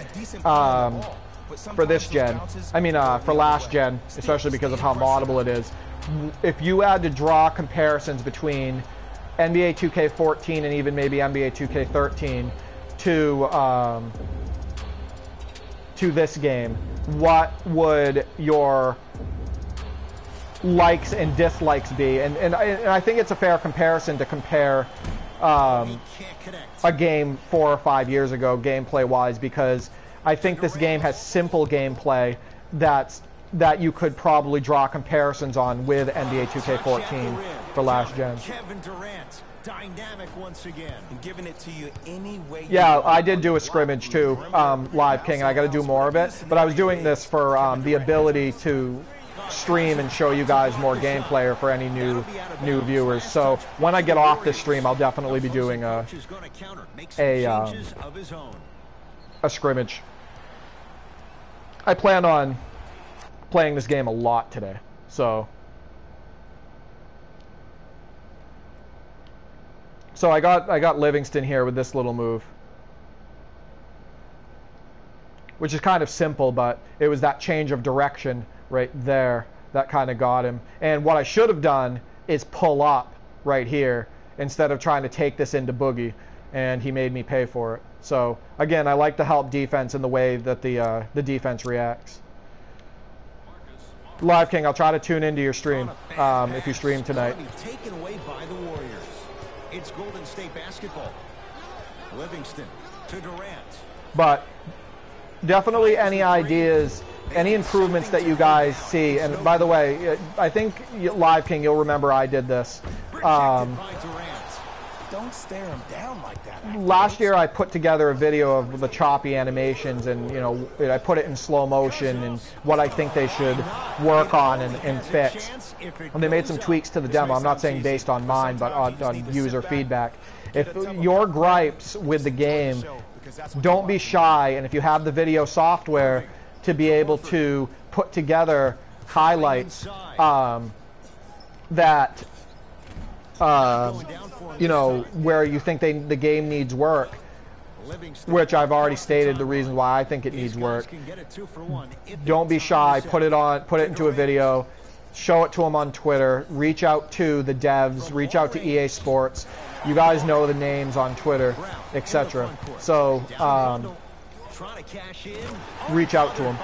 for this gen. I mean, for last gen, especially because of how moddable it is. If you had to draw comparisons between NBA 2K14 and even maybe NBA 2K13 to this game, what would your likes and dislikes be? And I think it's a fair comparison to compare a game 4 or 5 years ago gameplay wise, because I think this game has simple gameplay that you could probably draw comparisons on with NBA 2K14 for last gen. Kevin Durant, dynamic once again. And giving it to you any way. Yeah, I did do a scrimmage too, Live King, and I got to do more of it. But I was doing this for the ability to stream and show you guys more gameplay, or for any new viewers. So when I get off this stream, I'll definitely be doing a scrimmage. I plan on playing this game a lot today, so I got Livingston here with this little move, which is kind of simple, but it was that change of direction right there that kind of got him. And what I should have done is pull up right here instead of trying to take this into Boogie, and he made me pay for it. So again, I like to help defense in the way that the defense reacts. Live King, I'll try to tune into your stream if you stream tonight. Taken away by the Warriors. It's Golden State basketball. Livingston to Durant. But definitely any ideas, any improvements that you guys see. And by the way, I think Live King, you'll remember I did this. Don't stare him down like that. Last year I put together a video of the choppy animations, and I put it in slow motion and what I think they should work on and fix. And they made some tweaks to the demo. I'm not saying based on mine, but on user feedback. If your gripes with the game, don't be shy, and if you have the video software to be able to put together highlights that where you think the game needs work, which I've already stated the reason why I think it needs work. Don't be shy. Put it into a video, show it to them on Twitter, reach out to the devs, reach out to EA Sports. You guys know the names on Twitter, etc. So reach out to them.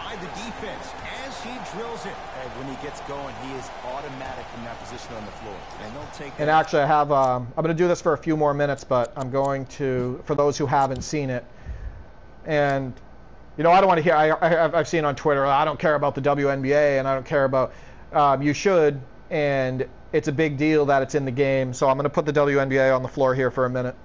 When he gets going, he is automatic in that position on the floor. And actually, I have I'm going to do this for a few more minutes, but I'm going to, for those who haven't seen it, and I don't want to hear. I've seen on Twitter, I don't care about the WNBA, and I don't care about. You should, and it's a big deal that it's in the game. So I'm going to put the WNBA on the floor here for a minute.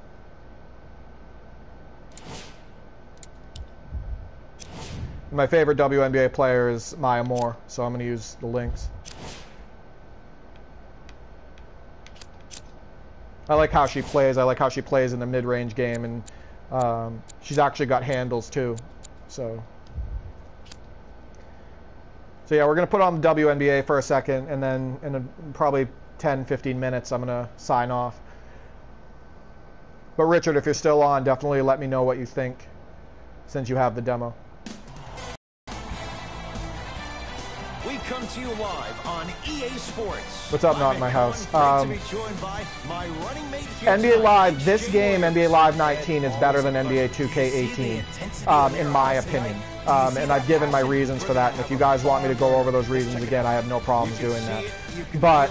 My favorite WNBA player is Maya Moore, so I'm going to use the links. I like how she plays. I like how she plays in the mid-range game, and she's actually got handles too. So yeah, we're going to put on the WNBA for a second, and then in probably 10-15 minutes, I'm going to sign off. But Richard, if you're still on, definitely let me know what you think, since you have the demo. We come to you live on EA Sports. What's up, Not in My House? To be joined by my running mate here NBA Live, this game, NBA Live 19, is better than NBA 2K18, in my opinion. And I've given my reasons for that. And if you guys want me to go over those reasons again, I have no problems doing that. But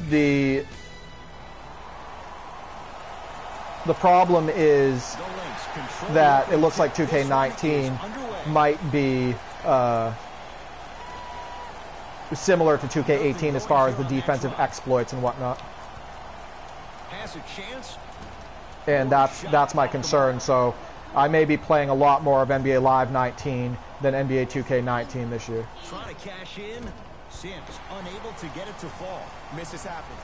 the problem is that it looks like 2K19 might be similar to 2K18 as far as the defensive exploits and whatnot. And that's my concern. So I may be playing a lot more of NBA Live 19 than NBA 2K19 this year. Trying to cash in. Sims unable to get it to fall. Misses happen.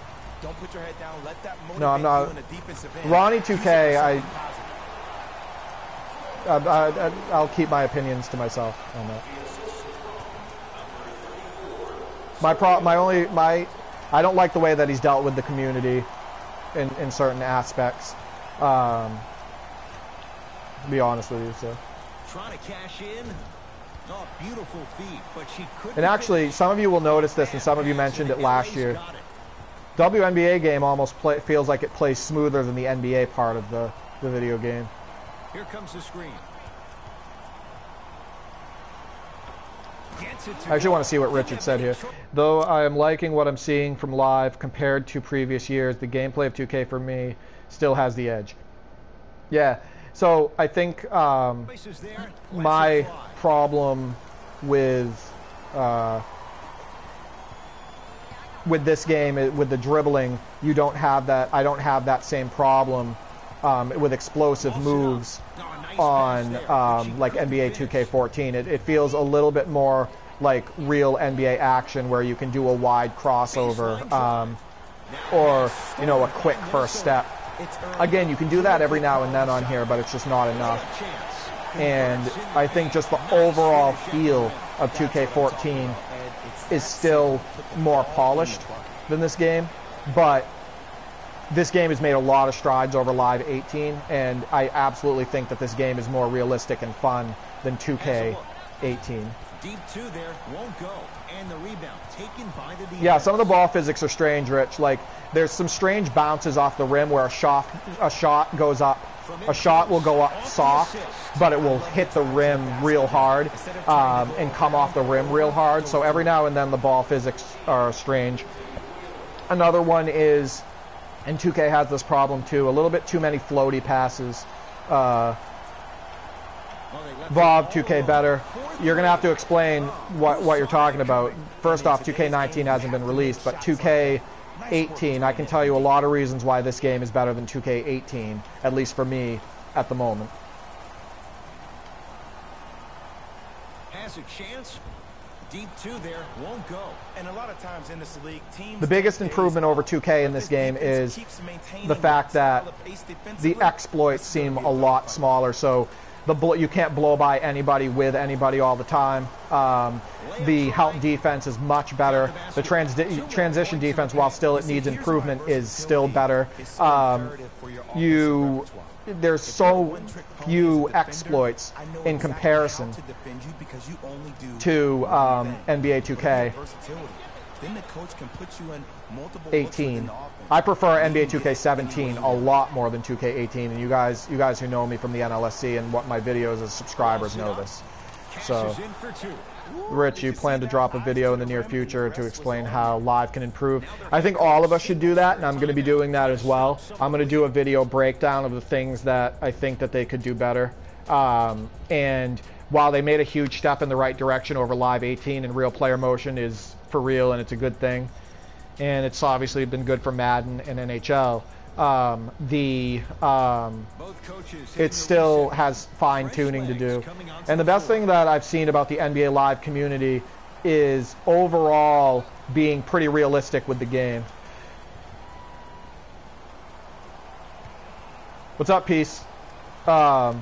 Don't put your head down. Let that motivate no, I'm not. you in the defensive end. Ronnie 2K, I'll keep my opinions to myself on that. I don't like the way that he's dealt with the community in certain aspects. To be honest with you, so. trying to cash in. Oh, beautiful feed, but she couldn't. And actually, some of you will notice this, and some of you mentioned it last year. WNBA game almost feels like it plays smoother than the NBA part of the video game. Here comes the screen. I actually want to see what Richard said here. Though I am liking what I'm seeing from live compared to previous years, the gameplay of 2K for me still has the edge. Yeah, so I think my problem with this game, with the dribbling, you don't have that. I don't have that same problem with explosive moves on like NBA 2K14. It feels a little bit more like real NBA action where you can do a wide crossover or, you know, a quick first step. Again, you can do that every now and then on here, but it's just not enough. And I think just the overall feel of 2K14 is still more polished than this game, but this game has made a lot of strides over Live 18, and I absolutely think that this game is more realistic and fun than 2K18. Deep two there, won't go, and the rebound taken by the defense. Yeah, some of the ball physics are strange, Rich. Like, there's some strange bounces off the rim where a shot goes up. A shot will go up soft, but it will hit the rim real hard and come off the rim real hard. So every now and then the ball physics are strange. Another one is, and 2K has this problem too, a little bit too many floaty passes. Bob, 2K better. You're going to have to explain what you're talking about. First off, 2K19 hasn't been released, but 2K18, I can tell you a lot of reasons why this game is better than 2K18, at least for me at the moment. Has a chance. Deep two there, won't go. And a lot of times in this league, teams, the biggest improvement over 2K in this game is the fact that the exploits seem a lot smaller. So you can't blow by anybody with anybody all the time. The help defense is much better. The transition defense, while still it needs improvement, is still better. There's so few exploits in comparison to NBA 2K 18. I prefer NBA 2K17 a lot more than 2K18, and you guys who know me from the NLSC and what my videos as subscribers know this. So, Rich, you plan to drop a video in the near future to explain how Live can improve. I think all of us should do that, and I'm going to be doing that as well. I'm going to do a video breakdown of the things that I think that they could do better. And while they made a huge step in the right direction over Live 18, and real player motion is for real and it's a good thing, and it's obviously been good for Madden and NHL, it still has fine-tuning to do. And the best thing that I've seen about the NBA Live community is overall being pretty realistic with the game. What's up, Peace? Yeah,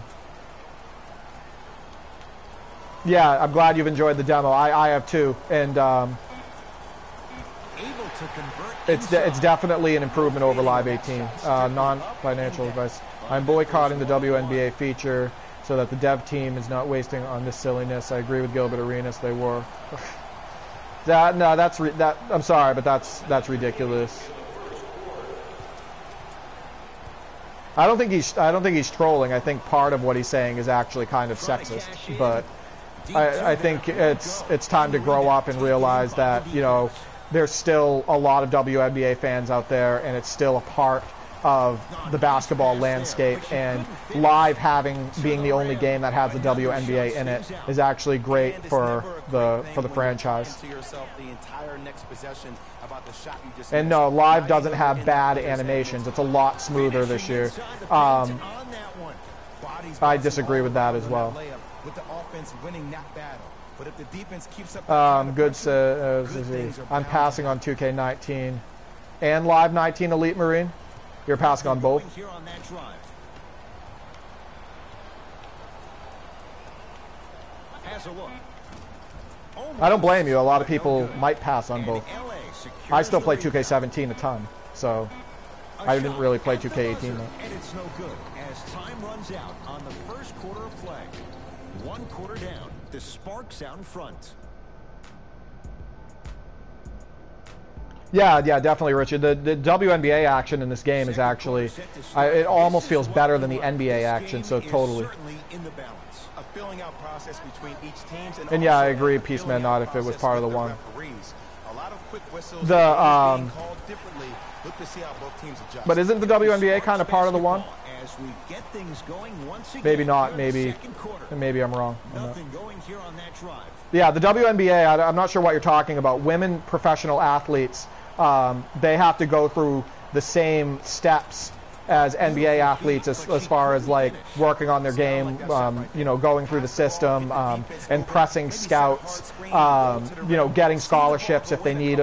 I'm glad you've enjoyed the demo. I have too, and it's definitely an improvement over Live 18. Non-financial advice. I'm boycotting the WNBA feature so that the dev team is not wasting on this silliness. I agree with Gilbert Arenas. They were. I'm sorry, but that's ridiculous. I don't think he's trolling. I think part of what he's saying is actually kind of sexist, but I think it's time to grow up and realize that, you know, there's still a lot of WNBA fans out there, and it's still a part of the basketball landscape, and Live being the only game that has the WNBA in it is actually great for the franchise. And no, Live doesn't have bad animations. It's a lot smoother this year. I disagree with that as well. But if the defense keeps up, good says I'm passing on 2K19 and Live 19 Elite Marine. You're passing on both. I don't blame you. A lot of people might pass on both. I still play 2K17 a ton, so I didn't really play 2K18 though. And it's no good as time runs out on the first quarter of play. 1 quarter down. The Sparks out in front. Yeah, definitely, Richard. The WNBA action in this game is actually, it almost feels better than the NBA action, so totally. A filling out process between each teams, and yeah, I agree, Peaceman, not if it was part of the one. A lot of quick whistles the called differently. Look to see how both teams adjust. But isn't the WNBA kind of part of the one? As we get things going once again, maybe not, maybe I'm wrong. Nothing going here on that drive. Yeah, the WNBA, I'm not sure what you're talking about. Women professional athletes, they have to go through the same steps as NBA athletes as far as like working on their game, you know, going through the system, and pressing scouts, you know, getting scholarships if they need,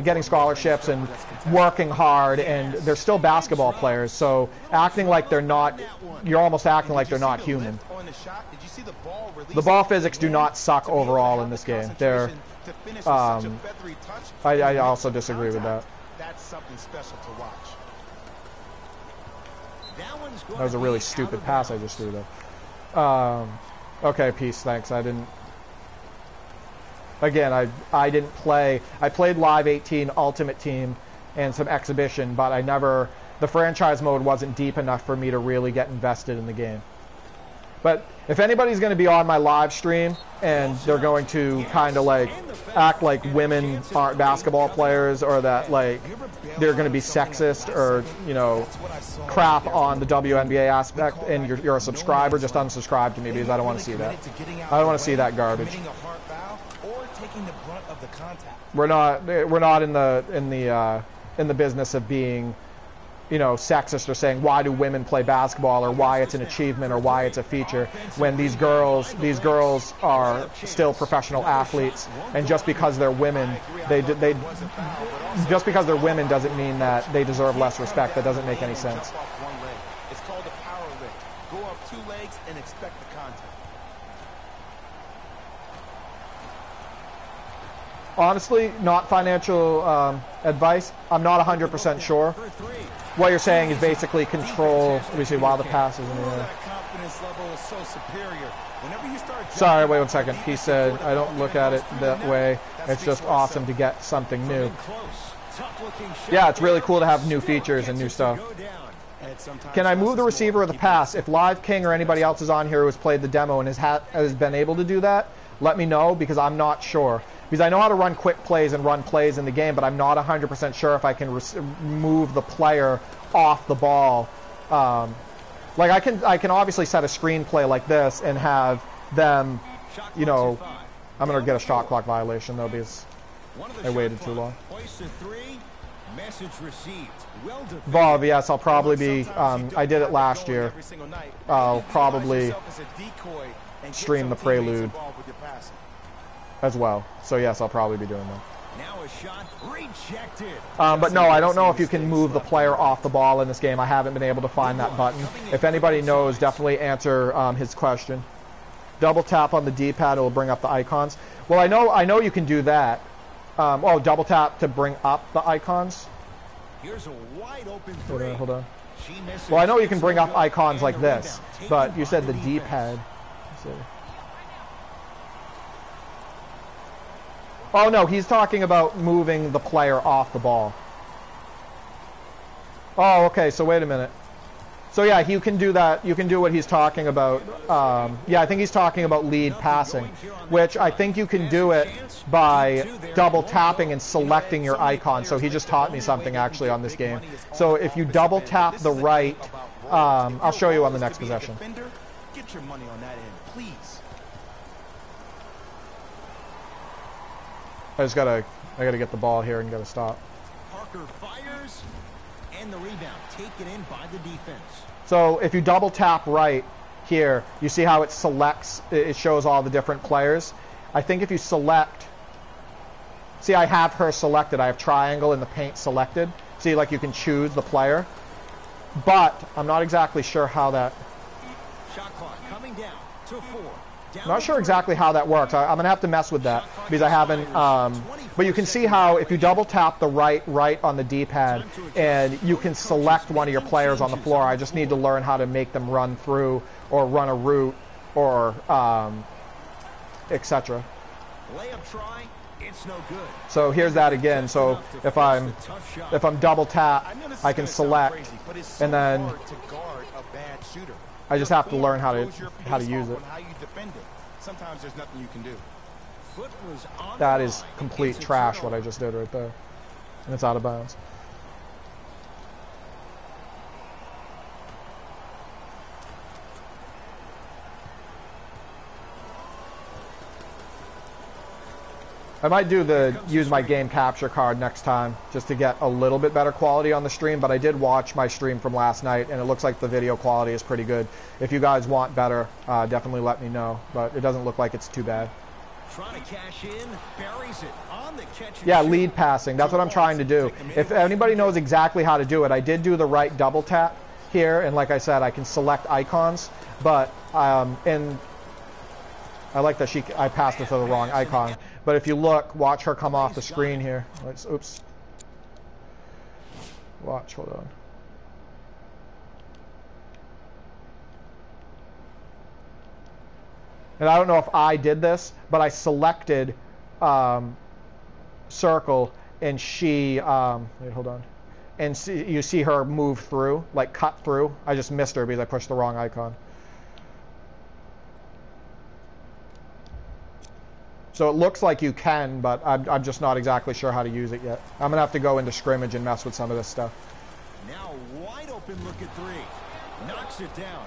getting scholarships and working hard, and they're still basketball players, so acting like they're not, you're almost acting like they're not human. The ball physics do not suck overall in this game. They're, I also disagree with that. That's something special to watch. That was a really stupid pass I just threw though. Okay, peace, thanks. I didn't play. I played Live 18 Ultimate Team and some Exhibition, but I never, the franchise mode wasn't deep enough for me to really get invested in the game. But if anybody's going to be on my live stream and they're going to kind of like act like women aren't basketball players, or that like they're going to be sexist, or, you know, crap on the WNBA aspect, and you're a subscriber, just unsubscribe to me, because I don't want to see that. I don't want to see that garbage. We're not in the business of being, you know, sexist, or saying why do women play basketball, or why it's an achievement, or why it's a feature, when these girls are still professional athletes, and just because they're women, just because they're women doesn't mean that they deserve less respect. That doesn't make any sense. It's called a power lift. Go up 2 legs and expect the contact. Honestly, not financial advice. I'm not 100% sure. What you're saying is basically control. Let me see, while the pass is in the air. Sorry, wait 1 second. He said, I don't look at it that way. It's just awesome to get something new. Yeah, it's really cool to have new features and new stuff. Can I move the receiver or the pass? If Live King or anybody else is on here who has played the demo and has been able to do that, let me know, because I'm not sure. Because I know how to run quick plays and run plays in the game, but I'm not 100% sure if I can move the player off the ball. Like I can obviously set a screenplay like this and have them, you know, I'm going to get a shot clock violation though, because I waited too long. Vav, yes, I'll probably be, I did it last year. I'll probably stream the Prelude as well. So yes, I'll probably be doing that. Now a shot rejected. But no, I don't know if you can move the player off the ball in this game. I haven't been able to find that button. If anybody knows, definitely answer his question. Double tap on the D-pad, it will bring up the icons. Well, I know you can do that. Oh, double tap to bring up the icons. Here's a wide open three. Hold on. Well, I know you can bring up icons like this, but you said the D-pad. Oh no, he's talking about moving the player off the ball. Oh, okay, so wait a minute. So yeah, you can do that. You can do what he's talking about. Yeah, I think he's talking about lead passing, which I think you can do it by double tapping and selecting your icon. So he just taught me something actually on this game. So if you double tap the right, I'll show you on the next possession. Get your money on that end, please. I gotta get the ball here and gotta stop. Parker fires, and the rebound taken in by the defense. So if you double tap right here, you see how it selects, it shows all the different players. I think if you select, see I have her selected, I have triangle in the paint selected. See, like you can choose the player, but I'm not exactly sure how that. Shot clock coming down to 4. I'm not sure exactly how that works. I'm going to have to mess with that because I haven't, but you can see how if you double tap the right on the D-pad and you can select one of your players on the floor. I just need to learn how to make them run through or run a route or etc. Layup try, it's no good. So here's that again. So if I'm double tap, I can select, crazy, but it's so and then hard to guard a bad shooter. I just have to learn how to use it. How you defend it. Sometimes there's nothing you can do. Foot was on That the is line. complete It's a trash turnover. what I just did right there. And it's out of bounds. I might use my game capture card next time just to get a little bit better quality on the stream, but I did watch my stream from last night and it looks like the video quality is pretty good. If you guys want better, definitely let me know, but it doesn't look like it's too bad. Trying to cash in, buries it on the catch and Yeah, shoot. lead passing. That's what I'm trying to do. If anybody knows exactly how to do it, I did do the right double tap here, and like I said, I can select icons, but and I like that I passed it to the wrong icon. But if you look, watch her come off the screen here. Oops. Watch, hold on. And I don't know if I did this, but I selected circle, and she, wait, hold on. And you see her move through, like cut through. I just missed her because I pushed the wrong icon. So it looks like you can, but I'm just not exactly sure how to use it yet. I'm going to have to go into scrimmage and mess with some of this stuff. Now wide open look at three. Knocks it down.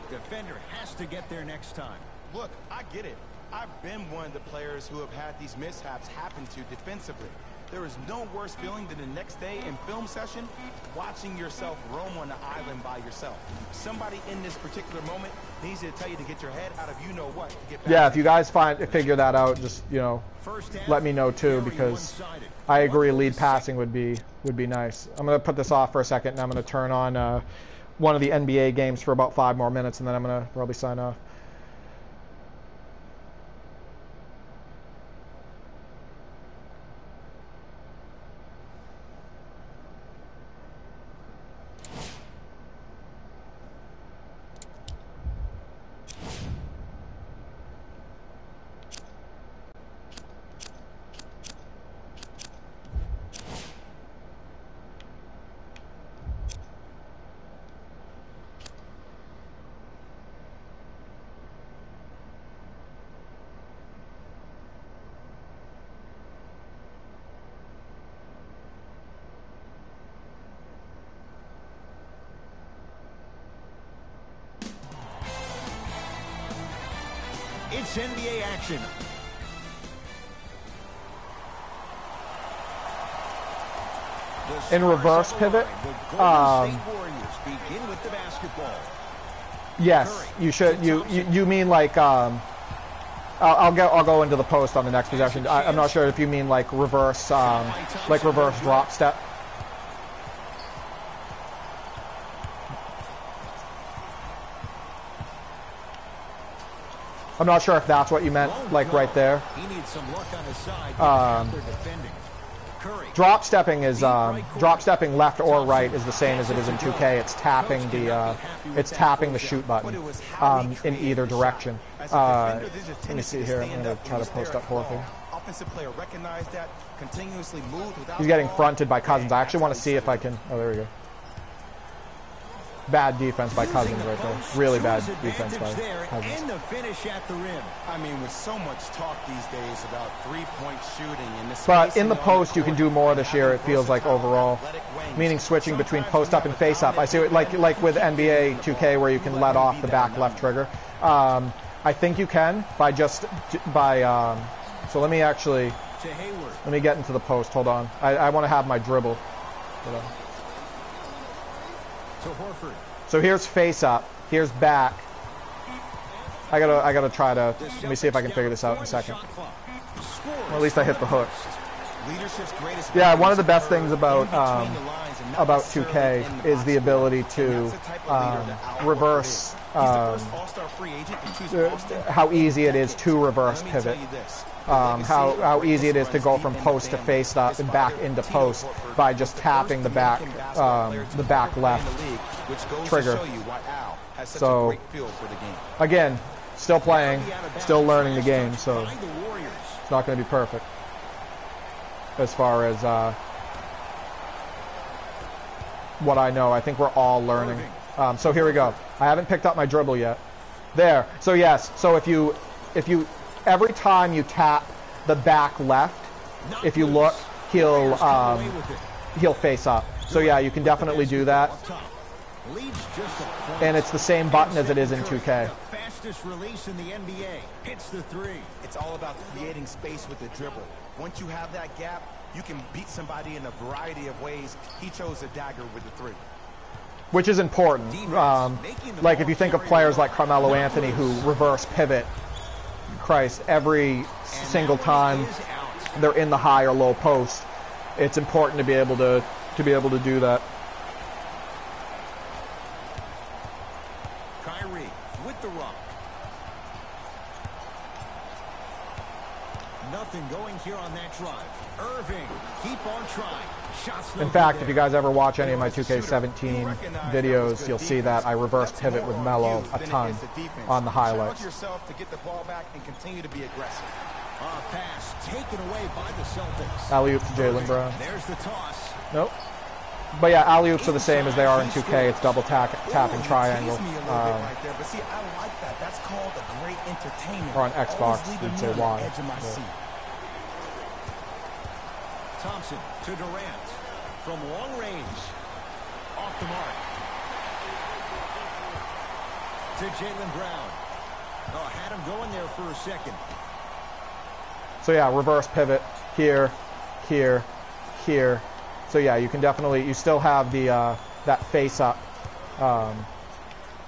Defender has to get there next time. Look, I get it. I've been one of the players who have had these mishaps happen to defensively. There is no worse feeling than the next day in film session, watching yourself roam on the island by yourself. Somebody in this particular moment needs to tell you to get your head out of you-know-what to get back. Yeah, if you guys figure that out, just, let me know too, because I agree lead passing would be nice. I'm going to put this off for a second, and I'm going to turn on one of the NBA games for about 5 more minutes, and then I'm going to probably sign off. It's NBA action. In reverse pivot, The Golden State Warriors begin with the basketball. yes, you should. You mean like I'll go into the post on the next possession. I'm not sure if you mean like reverse drop step. I'm not sure if that's what you meant, like right there. He needs some luck on his side. They're defending. Curry. Drop stepping left or right is the same as it is in 2K. It's tapping the shoot button in either direction. Let me see here. I'm going to try to post up Horford. Offensive player recognized that, continuously moved without He's getting fronted by Cousins. I actually want to see if I can. Oh, there we go. Bad defense by Cousins right there. Really bad defense by Cousins. And the finish at the rim. I mean, with so much talk these days about three-point shooting and the But in the post, you can do more this year, it feels like, overall. Meaning switching between post-up and face-up. I see it like with NBA 2K where you can let off the back left trigger. I think you can so let me actually, To Hayward. let me get into the post. Hold on. I want to have my dribble. Hold on. To Horford. So here's face-up. Here's back. I gotta try to, let me see if I can figure this out in a second. Well, at least I hit the hook. Yeah, one of the best things about 2K is the ability to reverse, how easy it is to reverse pivot. How easy it is to go from post to face up and back into post by just tapping the back left trigger. So again, Still playing, still learning the game, so it's not going to be perfect as far as what I know. I think we're all learning. So here we go. I haven't picked up my dribble yet. There. So yes. So if you every time you tap the back left, if you look, he'll face up. So yeah, you can definitely do that. And it's the same button as it is in 2K. Fastest release in the NBA hits the three. It's all about creating space with the dribble. Once you have that gap, you can beat somebody in a variety of ways. He chose a dagger with the three. Which is important. Like if you think of players like Carmelo Anthony who reverse pivot, Christ, every single time they're in the high or low post, it's important to be able to do that. Kyrie with the rock. Nothing going here on that drive. Irving, keep on trying. Shots in fact, if you guys ever watch any of my 2K17 videos, you'll see that I reverse pivot with Melo a ton on the highlights. Yourself to get the ball back and continue to be aggressive. Pass taken away by the Celtics. Alley-oop to Jaylen Brown. There's the toss. Nope. But yeah, alley-oops are the same as they are in 2K. It's double tapping triangle. But see, I like that. That's called a great entertainment. Or on Xbox, you'd say Y. Thompson to Durant. From long range. Off the mark. To Jaylen Brown. Oh, had him going there for a second. So yeah, reverse pivot here, here, here. So yeah, you can definitely, you still have the that face up,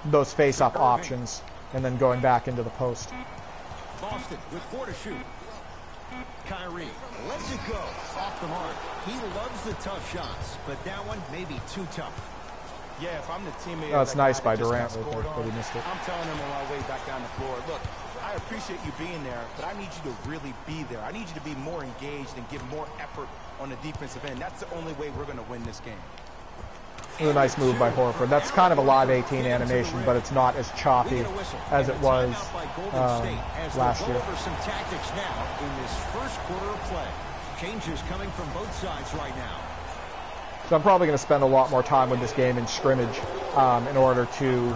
those face up options, and then going back into the post. Boston with 4 to shoot. Kyrie lets it go off the mark. He loves the tough shots, but that one may be too tough. Yeah, if I'm the teammate. Oh, it's nice by Durant right there, but he missed it. I'm telling him on my way back down the floor, look, I appreciate you being there, but I need you to really be there. I need you to be more engaged and give more effort on the defensive end. That's the only way we're going to win this game. It was a nice move by Horford. That's kind of a live 18 animation, but it's not as choppy as it was last year. Some tactics now in this first quarter of play. Changes coming from both sides right now. So I'm probably going to spend a lot more time with this game in scrimmage in order to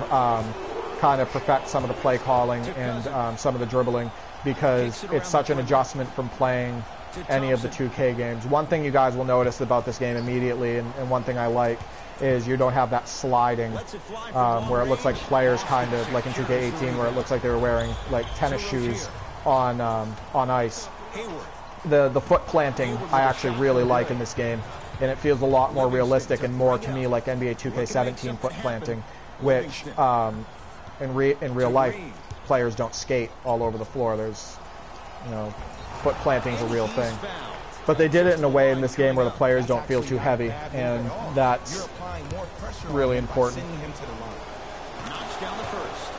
kind of perfect some of the play calling and some of the dribbling, because it's such an adjustment from playing any of the 2K games. One thing you guys will notice about this game immediately, and one thing I like, is you don't have that sliding where it looks like players kind of, like in 2K18, where it looks like they were wearing like tennis shoes on ice. The foot planting I actually really like in this game, and it feels a lot more realistic and more to me like NBA 2K17 foot planting, which in real life players don't skate all over the floor. There's, you know, foot planting's a real thing. But they did it in a way in this game where the players don't feel too heavy, and that's really important. Knocks down the first.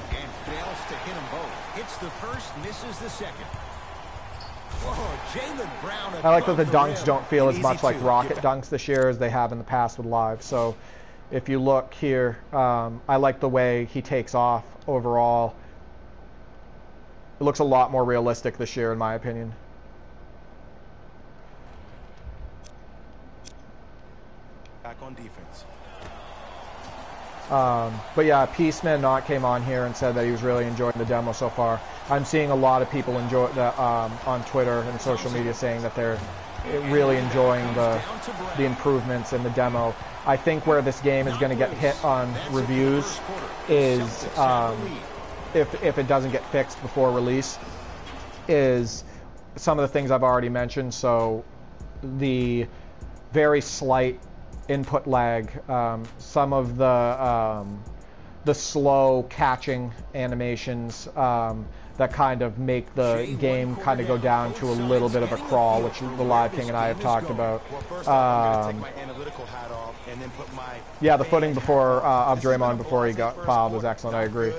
And fails to hit them both. Hits the first, misses the second. Whoa, Jaylen Brown. I like that the dunks don't feel as much like rocket dunks this year as they have in the past with live. So if you look here, I like the way he takes off overall. It looks a lot more realistic this year, in my opinion. Back on defense. But yeah, Peaceman Not came on here and said that he was really enjoying the demo so far. I'm seeing a lot of people enjoy that on Twitter and social media saying that they're really enjoying the improvements in the demo. I think where this game is going to get hit on reviews is if it doesn't get fixed before release, is some of the things I've already mentioned. So the very slight input lag, some of the slow catching animations that kind of make the game kind of go down to a little bit of a crawl, which the Live King and I have talked about. Yeah, the footing before of Draymond before he got fouled was excellent. I agree.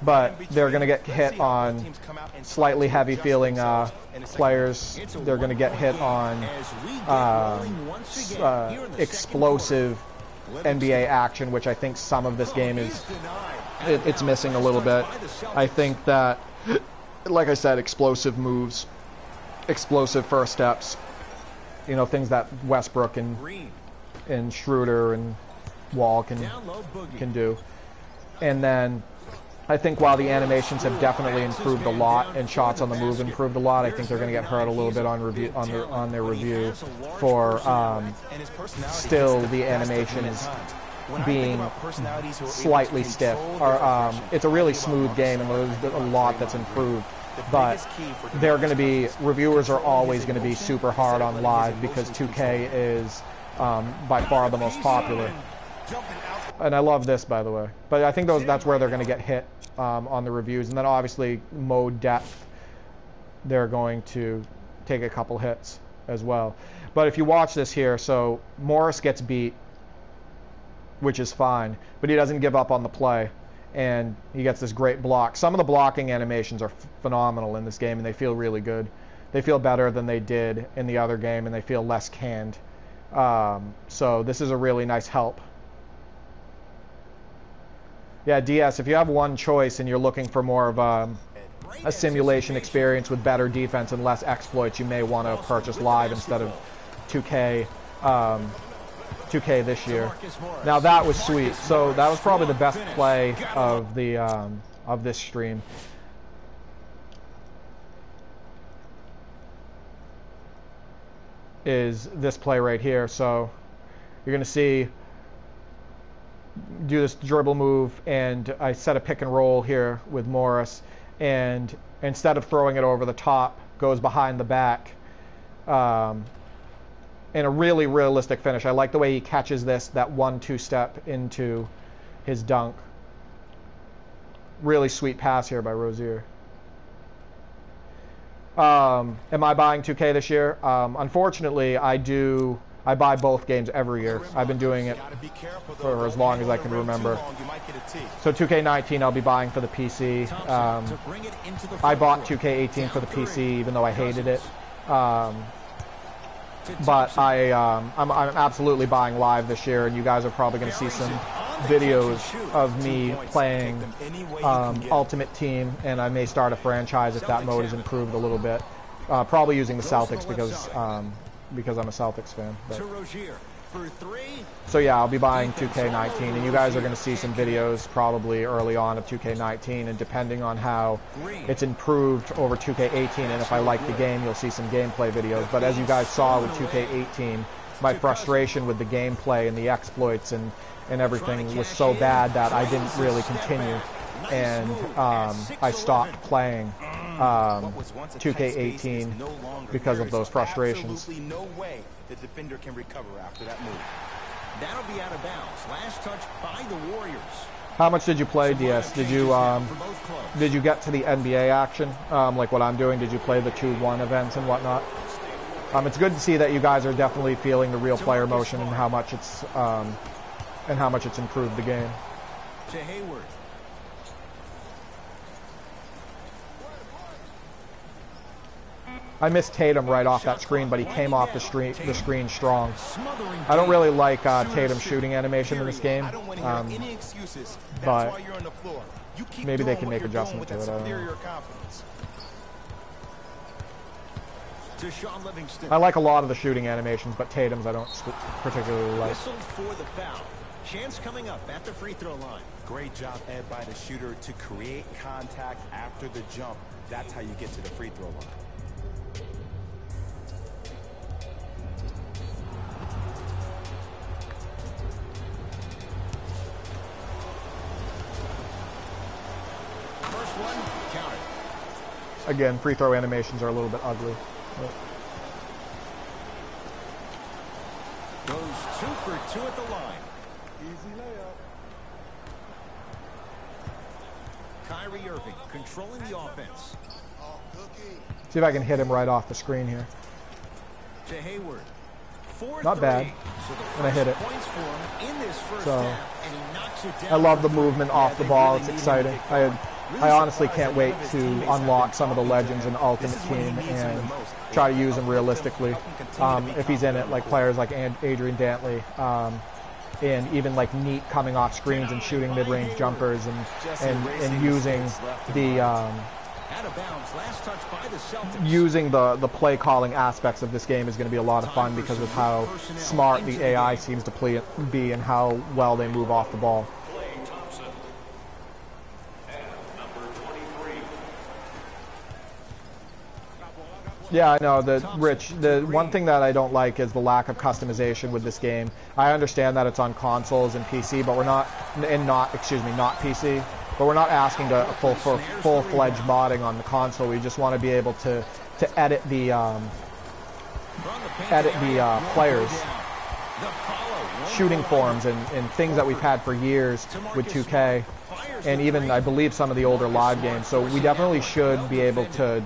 But they're going to get hit on slightly heavy feeling players. They're going to get hit on explosive NBA action, which I think some of this game is it's missing a little bit. I think that, like I said, explosive moves, explosive first steps, you know, things that Westbrook and Schroeder and Wall can do. And then I think while the animations have definitely improved a lot and shots on the move improved a lot, I think they're going to get hurt a little bit on review on their review for still the animations being slightly stiff. It's a really smooth game, and there's a lot that's improved. But they're going to be, reviewers are always going to be super hard on live because 2K is by far the most popular. And I love this, by the way. But I think that's where they're going to get hit on the reviews. And then obviously mode depth, they're going to take a couple hits as well. But if you watch this here, so Morris gets beat, which is fine, but he doesn't give up on the play, and he gets this great block. Some of the blocking animations are phenomenal in this game, and they feel really good. They feel better than they did in the other game, and they feel less canned. So this is a really nice help. Yeah, DS, if you have one choice and you're looking for more of a simulation experience with better defense and less exploits, you may want to purchase Live instead of 2K. 2K this year. Now that was sweet. So that was probably the best play of the of this stream. Is this play right here. So you're going to see do this dribble move, and I set a pick and roll here with Morris, and instead of throwing it over the top, goes behind the back. In a really realistic finish. I like the way he catches that 1-2 step into his dunk. Really sweet pass here by Rozier. Am I buying 2K this year? Unfortunately, I buy both games every year. I've been doing it for as long as I can remember. So 2K19 I'll be buying for the PC. I bought 2K18 for the PC even though I hated it. But I'm absolutely buying Live this year, and you guys are probably going to see some videos of me playing Ultimate Team, and I may start a franchise if that mode is improved a little bit. Probably using the Celtics because I'm a Celtics fan. But. So yeah, I'll be buying 2K19, and you guys are going to see some videos probably early on of 2K19, and depending on how it's improved over 2K18, and if I like the game, you'll see some gameplay videos. But as you guys saw with 2K18, my frustration with the gameplay and the exploits and everything was so bad that I didn't really continue, and I stopped playing 2K18 because of those frustrations. The defender can recover after that move. That'll be out of bounds. Last touch by the Warriors. How much did you play, DS? Did you get to the NBA action, like what I'm doing? Did you play the 2-1 events and whatnot? It's good to see that you guys are definitely feeling the real player motion and how much it's improved the game. To Hayward. I missed Tatum right off that screen, but he came off the screen strong. I don't really like Tatum's shooting animation in this game, but maybe they can make adjustments to it. I don't know. I like a lot of the shooting animations, but Tatum's I don't particularly like. For the foul. Chance coming up at the free throw line. Great job, Ed, by the shooter to create contact after the jump. That's how you get to the free throw line. Again, free throw animations are a little bit ugly. Goes 2 for 2 at the line. Easy layup. Kyrie Irving controlling the offense. See if I can hit him right off the screen here. To Hayward. Not bad. And I hit it. So I love the movement off the ball. It's exciting. I honestly can't wait to unlock some of the legends in Ultimate Team and try to use them realistically. If he's in it, like players like Adrian Dantley, and even like neat coming off screens and shooting mid-range jumpers and using the using the play calling aspects of this game is going to be a lot of fun because of how smart the AI seems to be and how well they move off the ball. Yeah, I know. Rich, the one thing that I don't like is the lack of customization with this game. I understand that it's on consoles and PC, but we're not PC, but we're not asking to full-fledged modding on the console. We just want to be able to edit the players, shooting forms and things that we've had for years with 2K, and even I believe some of the older live games. So we definitely should be able to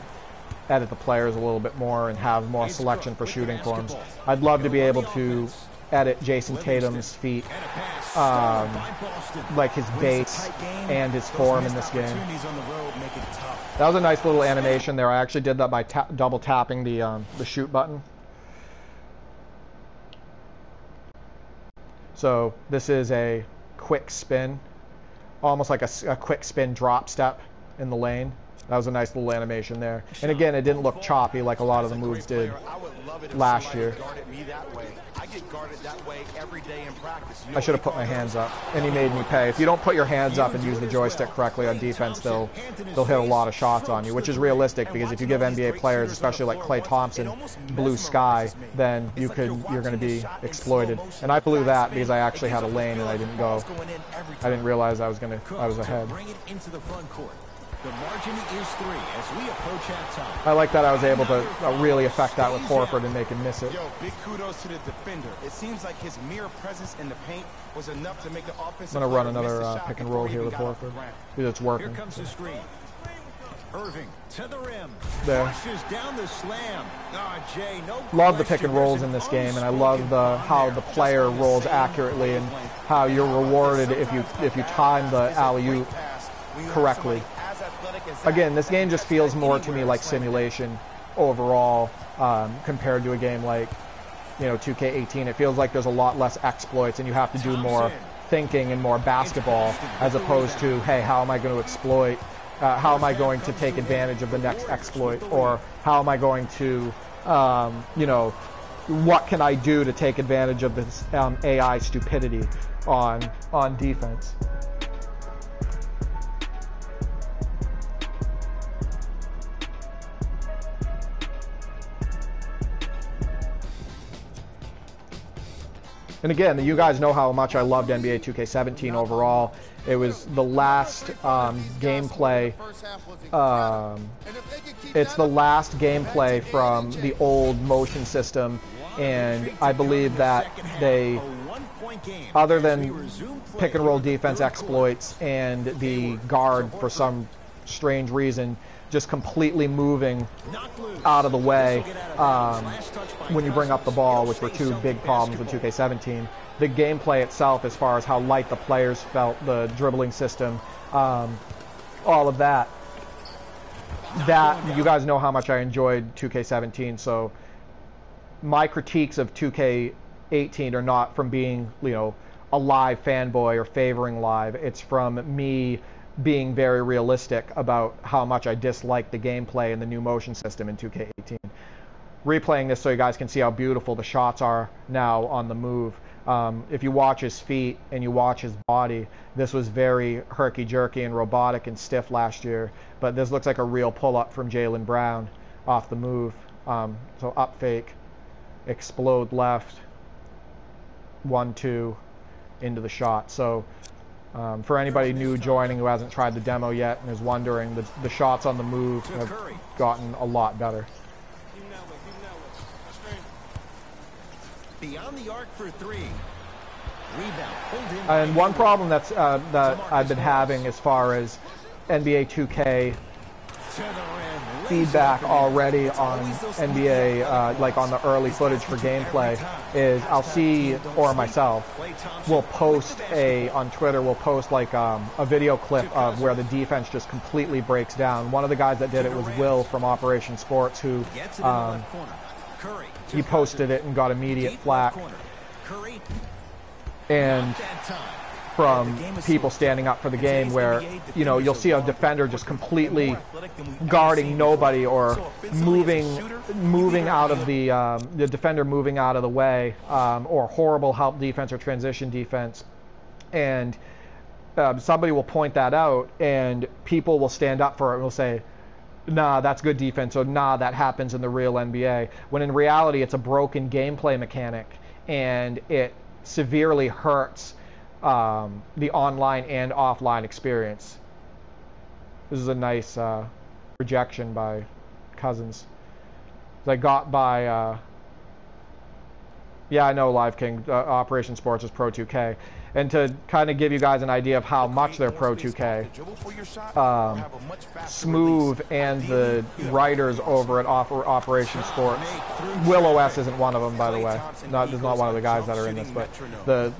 edit the players a little bit more and have more selection for shooting forms. I'd love to be able to edit Jason Tatum's feet, like his base and his form in this game. That was a nice little animation there. I actually did that by double tapping the shoot button. So this is a quick spin, almost like a quick spin drop step in the lane. That was a nice little animation there. And again, it didn't look choppy like a lot of the moves did last year. I should have put my hands up, and he made me pay. If you don't put your hands up and use the joystick correctly on defense, they'll hit a lot of shots on you, which is realistic because if you give NBA players, especially like Klay Thompson, blue sky, then you're going to be exploited. And I blew that because I actually had a lane and I didn't go. I didn't realize I was ahead. The margin is 3 as we approach halftime. I like that I was able to really affect that with Horford and make him miss it. Yo, big kudos to the defender. It seems like his mere presence in the paint was enough to make the offense. I'm going to run another pick and roll here with Horford because it's working. Here comes the screen. Irving to the rim. There. Flushes down the slam. Jay, no love the pick and rolls in this game, and I love how the player rolls accurately and how you're rewarded if you time the alley-oop correctly. Again, this game just feels more to me like simulation overall compared to a game like 2K18. It feels like there's a lot less exploits and you have to do more thinking and more basketball as opposed to, hey, how am I going to exploit? How am I going to take advantage of the next exploit? Or how am I going to, what can I do to take advantage of this AI stupidity on defense? And again, you guys know how much I loved NBA 2K17 overall. It was the last gameplay. It's the last gameplay from the old motion system, and I believe that they, other than pick and roll defense exploits and the guard for some strange reason, just completely moving out of the way when you bring up the ball, which were two big problems with 2K17. The gameplay itself, as far as how light the players felt, the dribbling system, all of that, you guys know how much I enjoyed 2K17, so my critiques of 2K18 are not from being, a live fanboy or favoring live. It's from me being very realistic about how much I dislike the gameplay and the new motion system in 2K18. Replaying this so you guys can see how beautiful the shots are now on the move. If you watch his feet and you watch his body, this was very herky-jerky and robotic and stiff last year, but this looks like a real pull-up from Jaylen Brown off the move. So up fake, explode left, 1-2 into the shot. So for anybody new joining who hasn't tried the demo yet and is wondering, the shots on the move have gotten a lot better. Beyond the arc for 3. Rebound pulled in. And one problem that I've been having as far as NBA 2K feedback already on NBA, like on the early footage for gameplay, is I'll see, or myself, will post on Twitter, we'll post like a video clip of where the defense just completely breaks down. One of the guys that did it was Will from Operation Sports, who he posted it and got immediate flack. and from people standing up for the game, where you'll see a defender just completely guarding nobody, or moving out of the defender moving out of the way, or horrible help defense or transition defense, and somebody will point that out, and people will stand up for it and will say, nah, that's good defense, or nah, that happens in the real NBA, when in reality it's a broken gameplay mechanic, and it severely hurts the online and offline experience. This is a nice rejection by Cousins. I got by, yeah, I know Live King, Operation Sports is Pro 2K. And to kind of give you guys an idea of how much they're Pro 2K, Smooth and the writers over at Operation Sports, Will OS isn't one of them, by the way. There's not one of the guys that are in this, but the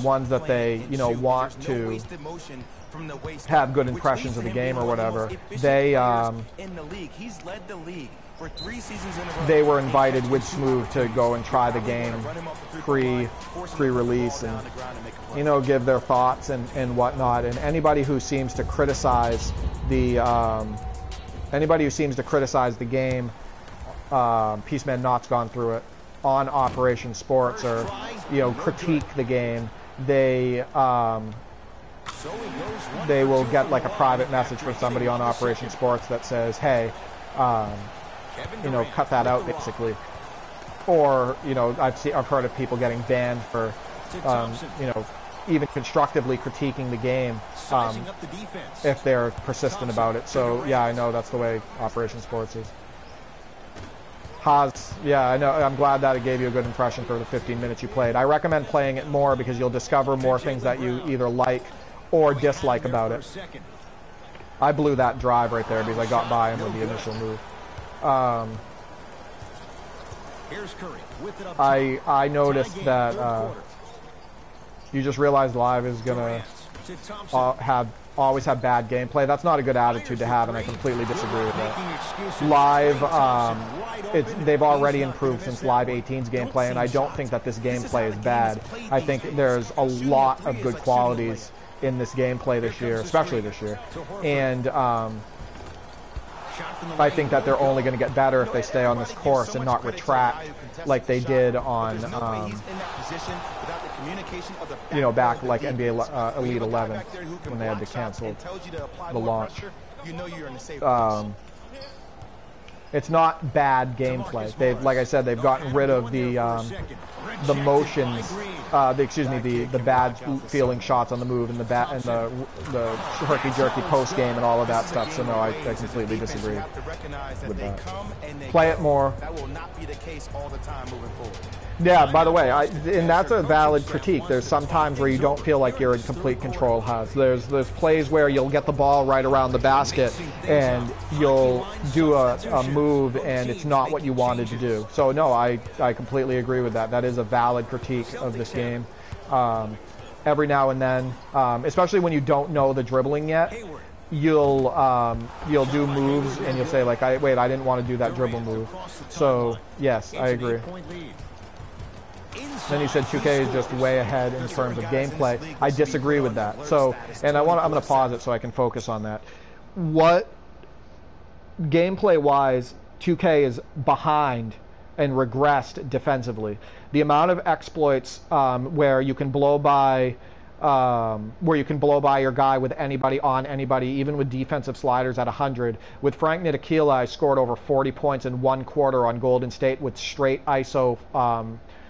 ones that they want to have good impressions of the game or whatever, they were invited with Smooth to go and try the game pre-release and give their thoughts and whatnot. And anybody who seems to criticize the game, Peaceman Not's gone through it on Operation Sports, or critique the game, they will get like a private message from somebody on Operation Sports that says, hey, cut that out, basically. Or I've heard of people getting banned for even constructively critiquing the game if they're persistent about it. So yeah, I know that's the way Operation Sports is. Haas, yeah, I know. I'm glad that it gave you a good impression for the 15 minutes you played. I recommend playing it more because you'll discover more things that you either like or dislike about it. I blew that drive right there because I got by him with the initial move. I noticed that you just realized Live is gonna always have bad gameplay. That's not a good attitude to have, and I completely disagree with that. Live, they've already improved since Live 18's gameplay, and I don't think that this gameplay is bad. I think there's a lot of good qualities in this gameplay this year, especially this year, and I think that they're only going to get better if they stay on this course and not retract like they did on, back like NBA Elite 11 when they had to cancel the launch. It's not bad gameplay. Like I said, they've gotten rid of the motions, the bad feeling shots on the move and the herky jerky post game and all of that stuff. So no, I completely disagree with that. Play it more. That will not be the case all the time moving forward. Yeah, by the way, and that's a valid critique. There's some times where you don't feel like you're in complete control, Haas. There's plays where you'll get the ball right around the basket and you'll do a move and it's not what you wanted to do. So no, I completely agree with that. That is a valid critique of this game. Every now and then, especially when you don't know the dribbling yet, you'll do moves and you'll say like, I didn't want to do that dribble move. So yes, I agree. Then you said 2K is just way ahead in terms of gameplay. I disagree with that. So, and I'm going to pause it so I can focus on that. What gameplay-wise, 2K is behind and regressed defensively. The amount of exploits where you can blow by your guy with anybody on anybody, even with defensive sliders at 100. With Frank Ntilikina, I scored over 40 points in one quarter on Golden State with straight ISO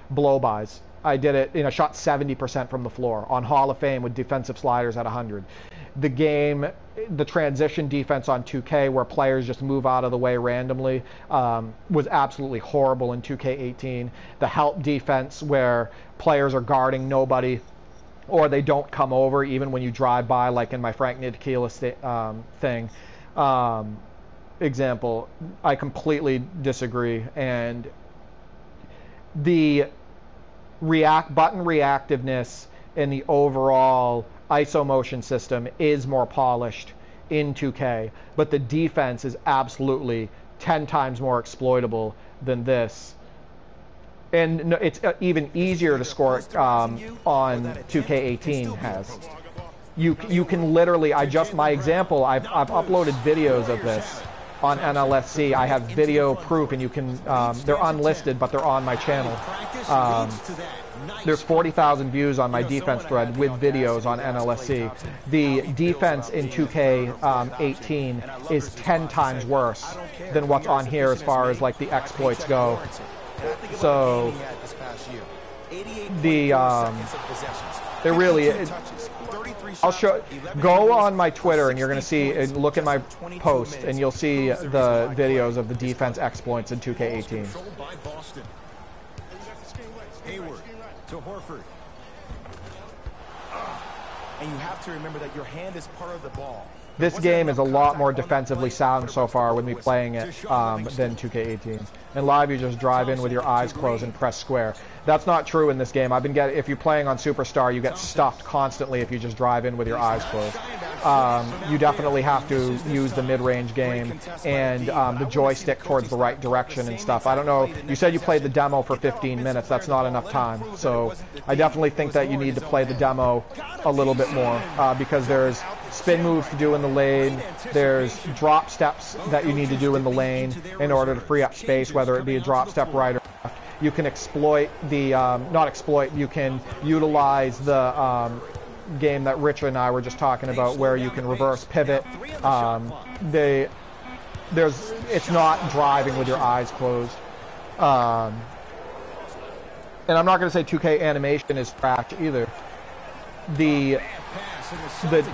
blow-bys. I did it, shot 70% from the floor on Hall of Fame with defensive sliders at 100. The transition defense on 2K where players just move out of the way randomly was absolutely horrible in 2K18. The help defense where players are guarding nobody or they don't come over even when you drive by, like in my Frank Ntilikina thing. Example, I completely disagree. And the button reactiveness and the overall ISO motion system is more polished in 2K, but the defense is absolutely 10 times more exploitable than this. And it's even easier to score on 2K18 has. You can literally, my example, I've uploaded videos of this on NLSC. I have video proof, and you can, they're unlisted, but they're on my channel. There's 40,000 views on my defense thread with videos on NLSC. The defense in 2K18 is 10 times worse than what's on here as far as like the exploits go. So it really is. I'll show. Go on my Twitter, and you're going to see. And look at my post, and you'll see the videos of the defense exploits in 2K18. Hayward to Horford. And you have to remember that your hand is part of the ball. This game is a lot more defensively sound so far with me playing it than 2K18. In live, you just drive in with your eyes closed and press square. That's not true in this game. If you're playing on Superstar, you get stuffed constantly if you just drive in with your eyes closed. You definitely have to use the mid-range game and the joystick towards the right direction and stuff. I don't know. You said you played the demo for 15 minutes. That's not enough time. So I definitely think that you need to play the demo a little bit more because there's spin moves to do in the lane. There's drop steps that you need to do in the lane in order to free up space, whether it be a drop step right or left. You can exploit the, you can utilize the game that Rich and I were just talking about where you can reverse pivot. It's not driving with your eyes closed. And I'm not going to say 2K animation is trash either. A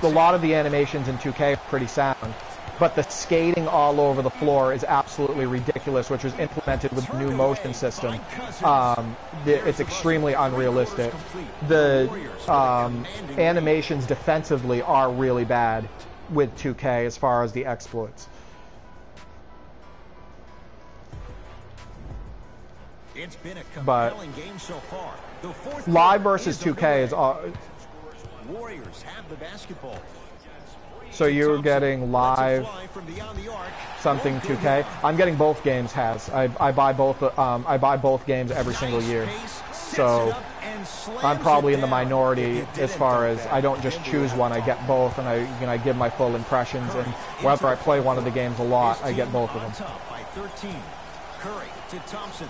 lot of the animations in 2K are pretty sound, but the skating all over the floor is absolutely ridiculous, which was implemented with the new motion system. It's extremely unrealistic. The animations defensively are really bad with 2K as far as the exploits. It's been a compelling game so far. Live versus 2K is Warriors have the basketball. So you're getting live something 2K. I'm getting both games. I buy both. I buy both games every single year. So I'm probably in the minority as far as I don't just choose one. I get both, and I give my full impressions. And whether I play one of the games a lot, I get both of them. Curry to Thompson.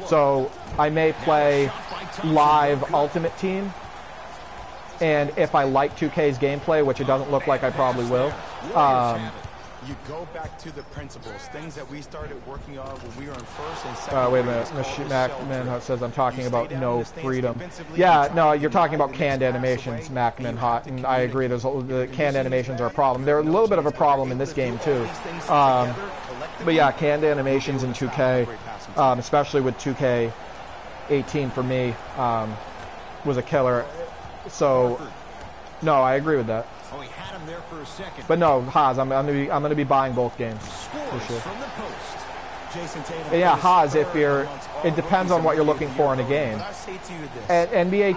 So I may play live Ultimate Team, and if I like 2K's gameplay, which it doesn't look like I probably will, you go back to the principles, things that we started working on when we were in first and second. Wait a minute, Macman says I'm talking about no freedom. Yeah, no, you're talking about canned animations, Macman Hot, and I agree. The canned animations are a problem. They're a little bit of a problem in this game too. But yeah, canned animations in 2K, especially with 2K18 for me, was a killer. So, no, I agree with that. Oh, he had him there for a second. But no, Haas, I'm gonna be buying both games for sure. Yeah, Haas, it depends on what you're looking for in a game. At NBA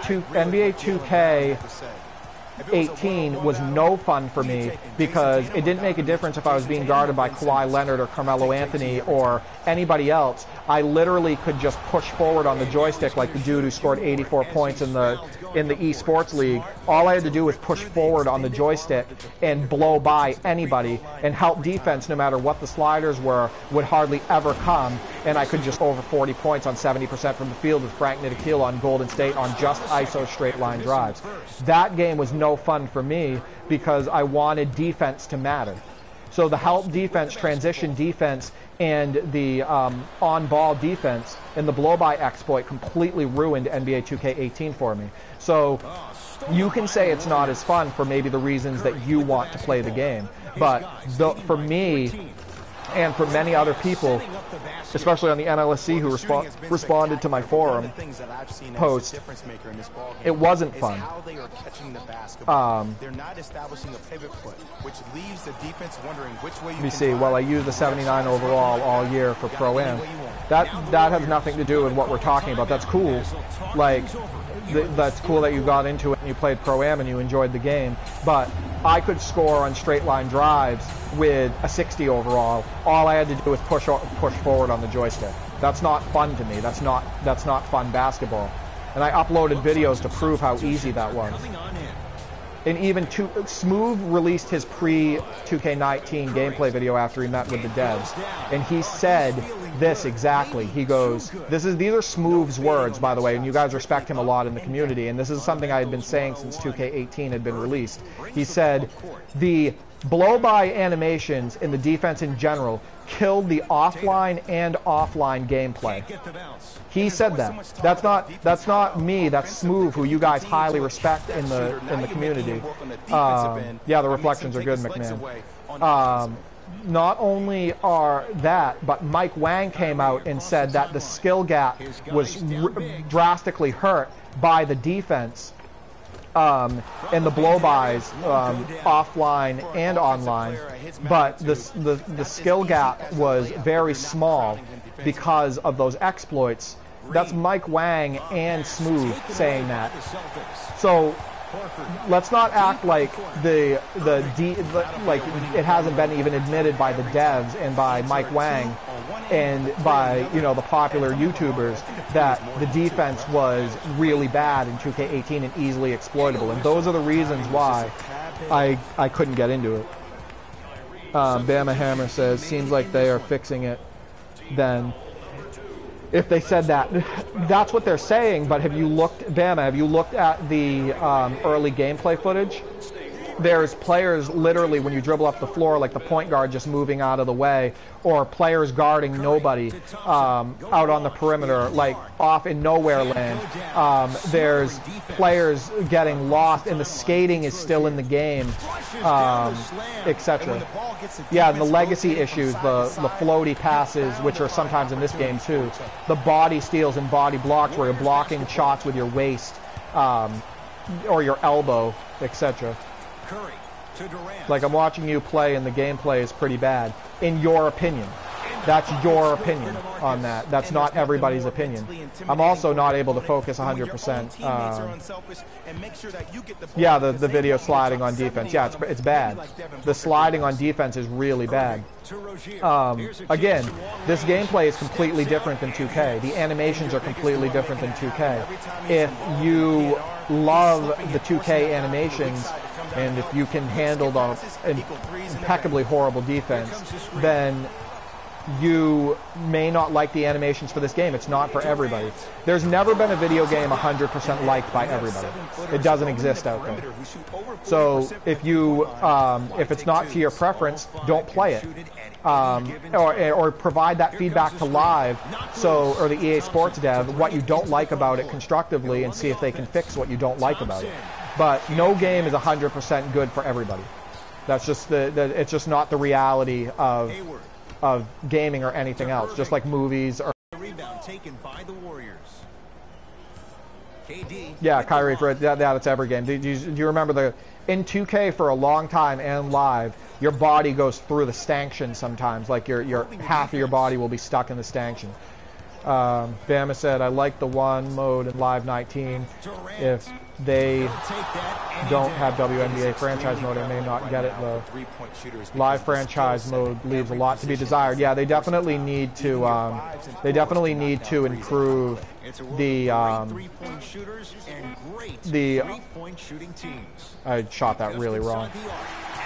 2K18 was no fun for me because it didn't make a difference if I was being guarded by Kawhi Leonard or Carmelo Anthony or anybody else. I literally could just push forward on the joystick like the dude who scored 84 points in the eSports League. All I had to do was push forward on the joystick and blow by anybody, and help defense, no matter what the sliders were, would hardly ever come, and I could just over 40 points on 70% from the field with Frank Ntilikina on Golden State on just ISO straight line drives. That game was no fun for me because I wanted defense to matter. So the help defense, transition defense, and the on-ball defense and the blow-by exploit completely ruined NBA 2K18 for me. So you can say it's not as fun for maybe the reasons that you want to play the game. But for me and for many other people, especially on the NLSC who responded to my forum post, it wasn't fun. They're not establishing a pivot foot, which leaves the defense wondering which way you can see. Well, I used the 79 overall all year for Pro-Am. That has nothing to do with what we're talking about. That's cool. Like, that's cool that you got into it and you played Pro-Am and you enjoyed the game. But I could score on straight line drives with a 60 overall. All I had to do was push forward on the joystick. That's not fun to me. That's not fun basketball. And I uploaded videos to prove how easy that was. And even Smooth released his pre-2K19 gameplay video after he met with the devs, and he said this exactly. He goes, these are Smooth's words, by the way, and you guys respect him a lot in the community, and this is something I had been saying since 2K18 had been released. He said, the blow-by animations in the defense in general killed the offline and offline gameplay. He said that. That's not me. That's Smooth, who you guys highly respect in the community. Yeah, the reflections are good, McMahon. Not only are that, but Mike Wang came out and said that the skill gap was drastically hurt by the defense and the blow-bys offline and online, but the skill gap was very small because of those exploits. That's Mike Wang and Smooth saying that. So let's not act like like it hasn't been even admitted by the devs and by Mike Wang and by the popular YouTubers that the defense was really bad in 2K18 and easily exploitable, and those are the reasons why I couldn't get into it. Bama Hammer says, seems like they are fixing it. Then if they said that, that's what they're saying, but have you looked, Bama, have you looked at the early gameplay footage? There's players literally, when you dribble up the floor, like the point guard just moving out of the way, or players guarding nobody out on the perimeter, like off in nowhere land. There's players getting lost, and the skating is still in the game, etc. Yeah, and the legacy issues, the floaty passes, which are sometimes in this game too, the body steals and body blocks where you're blocking shots with your waist or your elbow, etc. Like, I'm watching you play and the gameplay is pretty bad. In your opinion. That's your opinion on that. That's not everybody's opinion. I'm also not able to focus 100%. Yeah, the video sliding on defense. Yeah, it's bad. The sliding on defense is really bad. Again, this gameplay is completely different than 2K. The animations are completely different than 2K. If you love the 2K animations, and if you can handle the impeccably horrible defense, then you may not like the animations for this game. It's not for everybody. There's never been a video game 100% liked by everybody. It doesn't exist out there. So if if it's not to your preference, don't play it. Or provide that feedback to Live, or the EA Sports dev, what you don't like about it constructively, and see if they can fix what you don't like about it. But no game is 100% good for everybody. That's just it's just not the reality of gaming or anything else. Just like movies or. Rebound taken by the Warriors. KD. Yeah, Kyrie. That's every game. Do you remember in 2K for a long time and Live, your body goes through the stanchion sometimes. Like your half of your body will be stuck in the stanchion. Bama said, I like the one mode in Live 19. If they don't have WNBA franchise mode, I may not get it though. Live franchise mode leaves a lot to be desired. Yeah, they definitely need to improve the I shot that really wrong.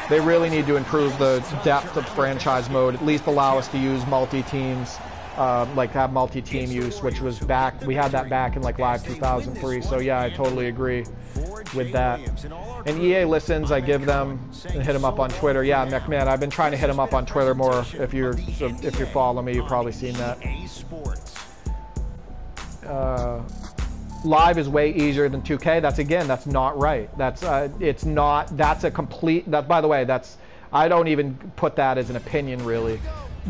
They really need to improve the depth of franchise mode, at least allow us to use multi-teams. Like have multi-team use, which was back, we had that back in like Live 2003, so yeah, I totally agree with that. And EA listens, I give them and hit them up on Twitter. Yeah, McMahon, I've been trying to hit them up on Twitter more. If you're following me, you've probably seen that. Live is way easier than 2K. That's not right. It's not, that's a complete, by the way, I don't even put that as an opinion really.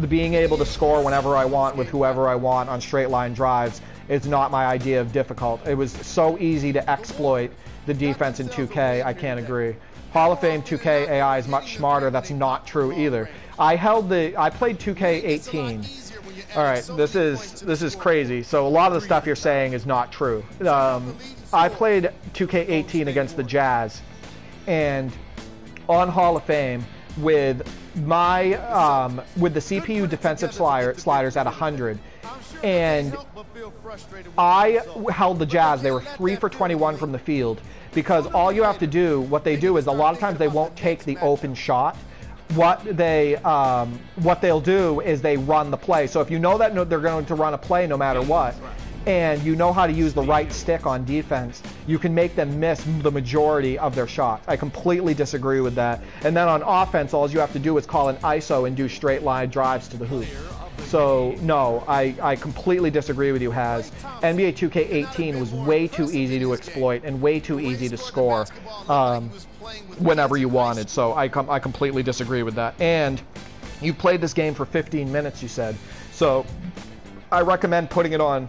Being able to score whenever I want with whoever I want on straight line drives is not my idea of difficult. It was so easy to exploit the defense in 2K, I can't agree. Hall of Fame 2K AI is much smarter. That's not true either. I played 2K18. All right, this is crazy. So a lot of the stuff you're saying is not true. I played 2K18 against the Jazz, and on Hall of Fame, with my with the CPU defensive sliders at 100, and I held the Jazz. They were 3 for 21 from the field, because all you have to do, what they do is a lot of times they won't take the open shot. What they'll do is they run the play. So if you know that they're going to run a play no matter what, and you know how to use the right stick on defense, you can make them miss the majority of their shots. I completely disagree with that. And then on offense, all you have to do is call an ISO and do straight line drives to the hoop. So no, I completely disagree with you, Haz. NBA 2K18 was way too easy to exploit and way too easy to score whenever you wanted. So I completely disagree with that. And you played this game for 15 minutes, you said. So I recommend putting it on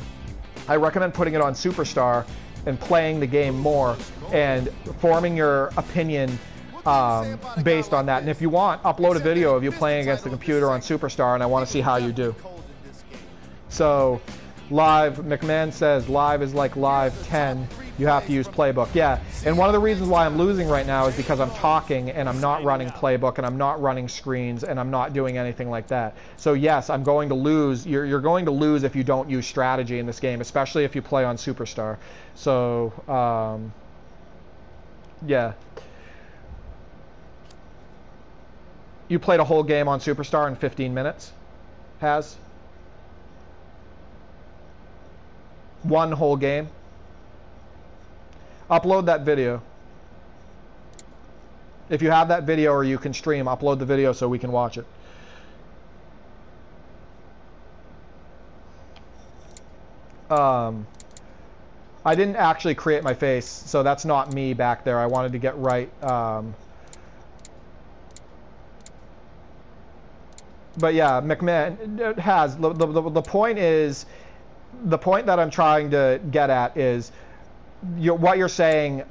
Superstar and playing the game more and forming your opinion based on that. And if you want, upload a video of you playing against the computer on Superstar, and I want to see how you do. So, live, McMahon says, live is like live 10. You have to use Playbook. Yeah, and one of the reasons why I'm losing right now is because I'm talking and I'm not running Playbook and I'm not running screens and I'm not doing anything like that. So yes, I'm going to lose. You're going to lose if you don't use strategy in this game, especially if you play on Superstar. So, yeah. You played a whole game on Superstar in 15 minutes? Has? One whole game? Upload that video. If you have that video or you can stream, upload the video so we can watch it. I didn't actually create my face, so that's not me back there. I wanted to get right. But yeah, McMahon has the point is, the point that I'm trying to get at is what you're saying,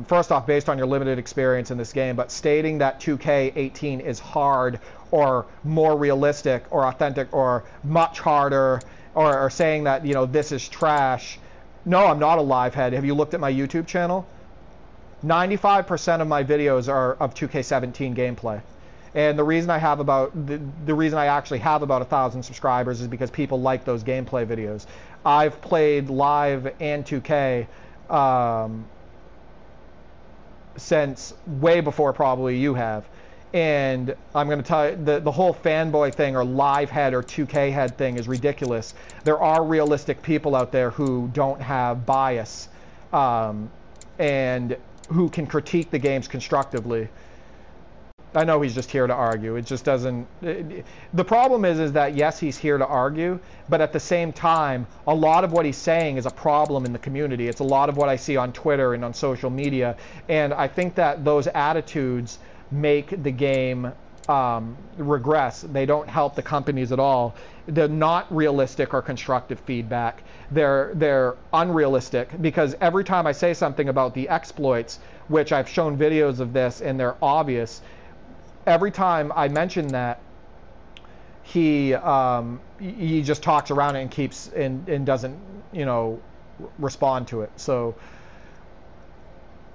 first off, based on your limited experience in this game, but stating that 2K18 is hard or more realistic or authentic or much harder, or saying that, you know, this is trash. No, I'm not a live head. Have you looked at my YouTube channel? 95% of my videos are of 2K17 gameplay. And the reason I have about the reason I actually have about 1,000 subscribers is because people like those gameplay videos. I've played live and 2K since way before probably you have. And I'm going to tell you, the whole fanboy thing or live head or 2K head thing is ridiculous. There are realistic people out there who don't have bias and who can critique the games constructively. I know he's just here to argue. It just doesn't... The problem is that, yes, he's here to argue, but at the same time, a lot of what he's saying is a problem in the community. It's a lot of what I see on Twitter and on social media, and I think that those attitudes make the game regress. They don't help the companies at all. They're not realistic or constructive feedback. They're unrealistic, because every time I say something about the exploits, which I've shown videos of this and they're obvious, every time I mention that, he just talks around it and keeps and doesn't, you know, respond to it. So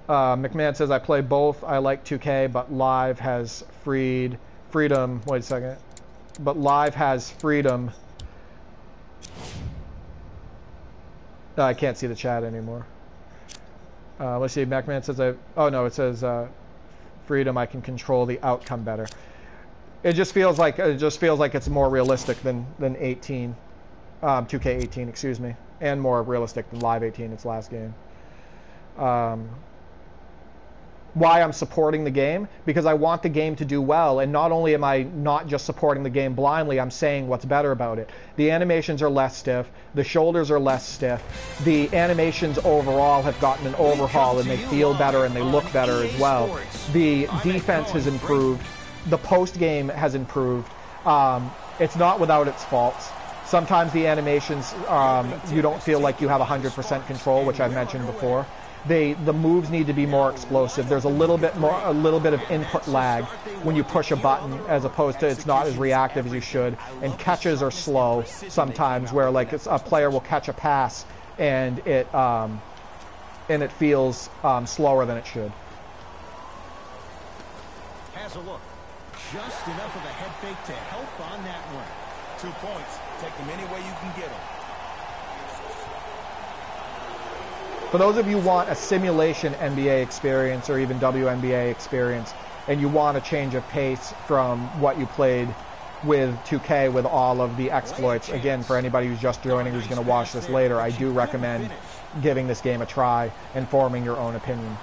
McMahon says, I play both. I like 2K, but live has freedom. Wait a second. But live has freedom. I can't see the chat anymore. Let's see. McMahon says, oh no, it says freedom. I can control the outcome better. It just feels like it's more realistic than 18, 2K18, excuse me, and more realistic than Live 18, its last game. Why I'm supporting the game? Because I want the game to do well, and not only am I not just supporting the game blindly, I'm saying what's better about it. The animations are less stiff, the shoulders are less stiff, the animations overall have gotten an overhaul and they feel better and they look better as well. The defense has improved, the post game has improved. It's not without its faults. Sometimes the animations, you don't feel like you have 100% control, which I've mentioned before. The moves need to be more explosive. There's a little bit of input lag when you push a button, as opposed to it's not as reactive as you should. And catches are slow sometimes, where like a player will catch a pass and it feels slower than it should. Has a look. just enough of a head fake to help on that one. 2 points. Take them any way you can get them. For those of you who want a simulation NBA experience or even WNBA experience, and you want a change of pace from what you played with 2K with all of the exploits, again, for anybody who's just joining who's going to watch this later, I do recommend giving this game a try and forming your own opinion.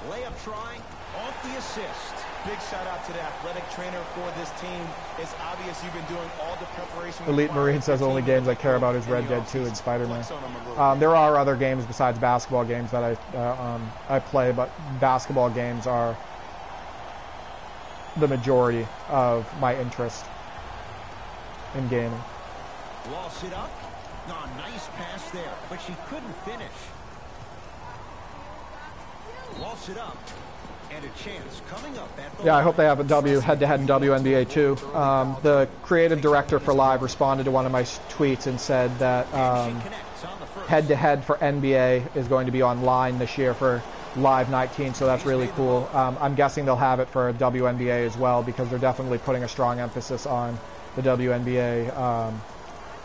Layup try off the assist. Big shout out to the athletic trainer for this team. It's obvious you've been doing all the preparation. Elite Marine says only games I care about is Red Dead 2 and Spider-Man. There are other games besides basketball games that I play, but basketball games are the majority of my interest in gaming. Lost it up. Oh, nice pass there, but she couldn't finish. Lost it up. And a chance coming up at the I hope they have a W head-to-head in WNBA 2. The creative director for Live responded to one of my tweets and said that head-to-head for NBA is going to be online this year for Live 19, so that's really cool. I'm guessing they'll have it for WNBA as well because they're definitely putting a strong emphasis on the WNBA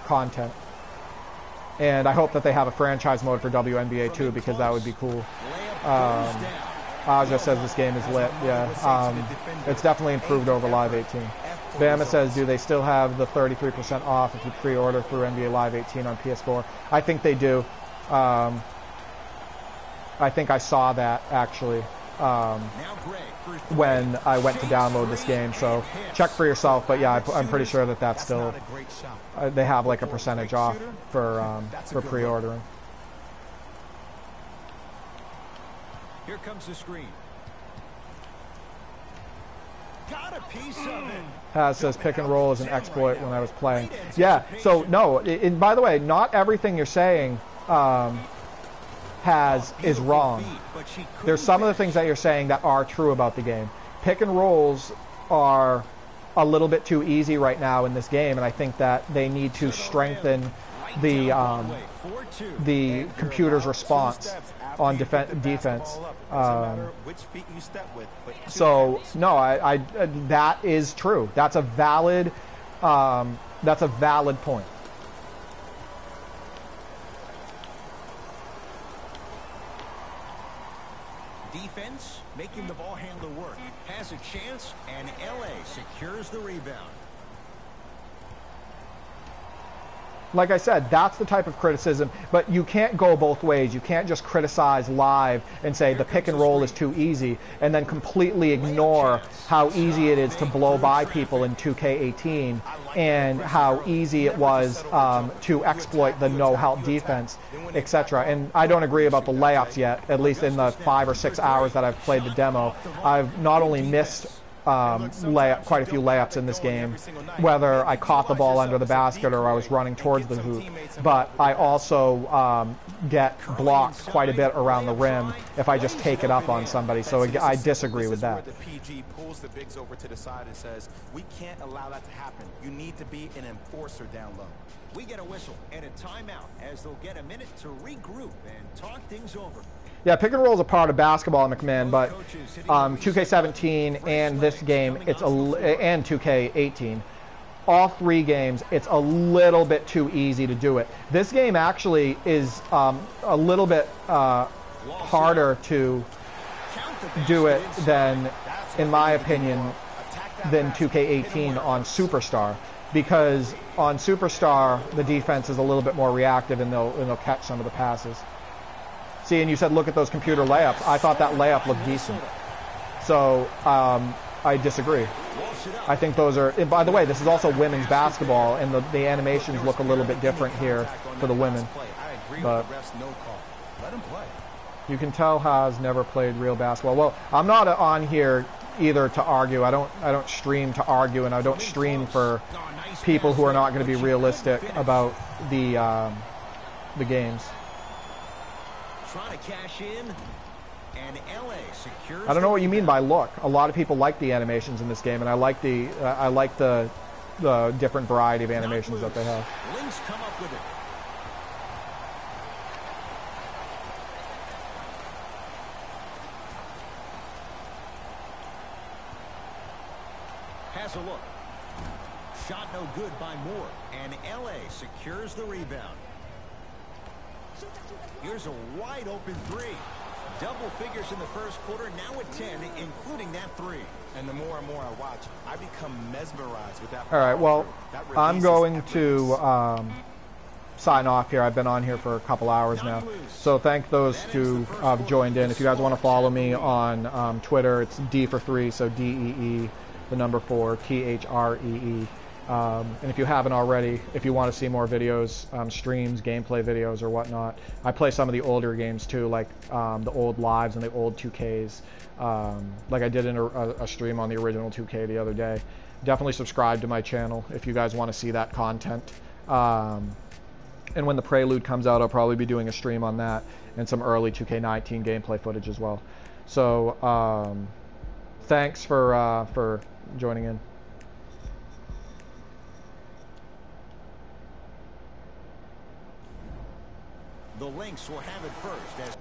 content. And I hope that they have a franchise mode for WNBA too because that would be cool. Aja says this game is lit. Yeah, it's definitely improved over Live 18. Bama says, do they still have the 33% off if you pre-order through NBA Live 18 on PS4? I think they do. I think I saw that actually when I went to download this game. So check for yourself. But yeah, I'm pretty sure that that's still they have like a percentage off for pre-ordering. Here comes the screen. Got a piece of it. Has says pick and roll is an exploit when I was playing. Yeah, so no, and by the way, not everything you're saying is wrong. There's some of the things that you're saying that are true about the game. Pick and rolls are a little bit too easy right now in this game, and I think that they need to strengthen the computer's response on defense. So no, I that is true. That's a valid point. Defense making the ball handler work. Has a chance, and LA secures the rebound. Like I said, that's the type of criticism, but you can't go both ways. You can't just criticize Live and say the pick and roll is too easy and then completely ignore how easy it is to blow by people in 2K18 and how easy it was to exploit the no-help defense, etc. And I don't agree about the layups yet, at least in the 5 or 6 hours that I've played the demo. I've not only missed quite a few layups in this game, whether I caught the ball under the basket or I was running towards the hoop, but I also get blocked quite a bit around the rim if I just take it up on somebody, so I disagree with that. The PG pulls the bigs over to the side and says, we can't allow that to happen. You need to be an enforcer down low. We get a whistle and a timeout as they'll get a minute to regroup and talk things over. Yeah, pick and roll is a part of basketball, McMahon, but 2K17 and this game, and 2K18, all 3 games, it's a little bit too easy to do it. This game actually is a little bit harder to do it than, in my opinion, than 2K18 on Superstar, because on Superstar the defense is a little bit more reactive and they'll catch some of the passes. See, and you said look at those computer layups. I thought that layup looked decent. So I disagree. I think those are, and by the way, this is also women's basketball, and the animations look a little bit different here for the women. But you can tell Haas never played real basketball. Well, I'm not on here either to argue. I don't stream to argue, and I don't stream for people who are not going to be realistic about the games. Trying to cash in, and LA secures. I don't know what you mean by look. A lot of people like the animations in this game, and I like the different variety of animations that they have. Lynx come up with it. has a look. Shot no good by Moore, and LA secures the rebound. Here's a wide open three. Double figures in the first quarter, now at 10, including that three. And the more and more I watch, I become mesmerized with that. All right, well, I'm going to sign off here. I've been on here for a couple hours now. So thank those who joined in. If you guys want to follow me on Twitter, it's D for 3, so DEE, the number 4, THREE. And if you haven't already, if you want to see more videos, streams, gameplay videos, or whatnot, I play some of the older games too, like the old lives and the old 2Ks. Like I did in a stream on the original 2K the other day. Definitely subscribe to my channel if you guys want to see that content. And when the Prelude comes out, I'll probably be doing a stream on that and some early 2K19 gameplay footage as well. So thanks for joining in. The Lynx will have it first as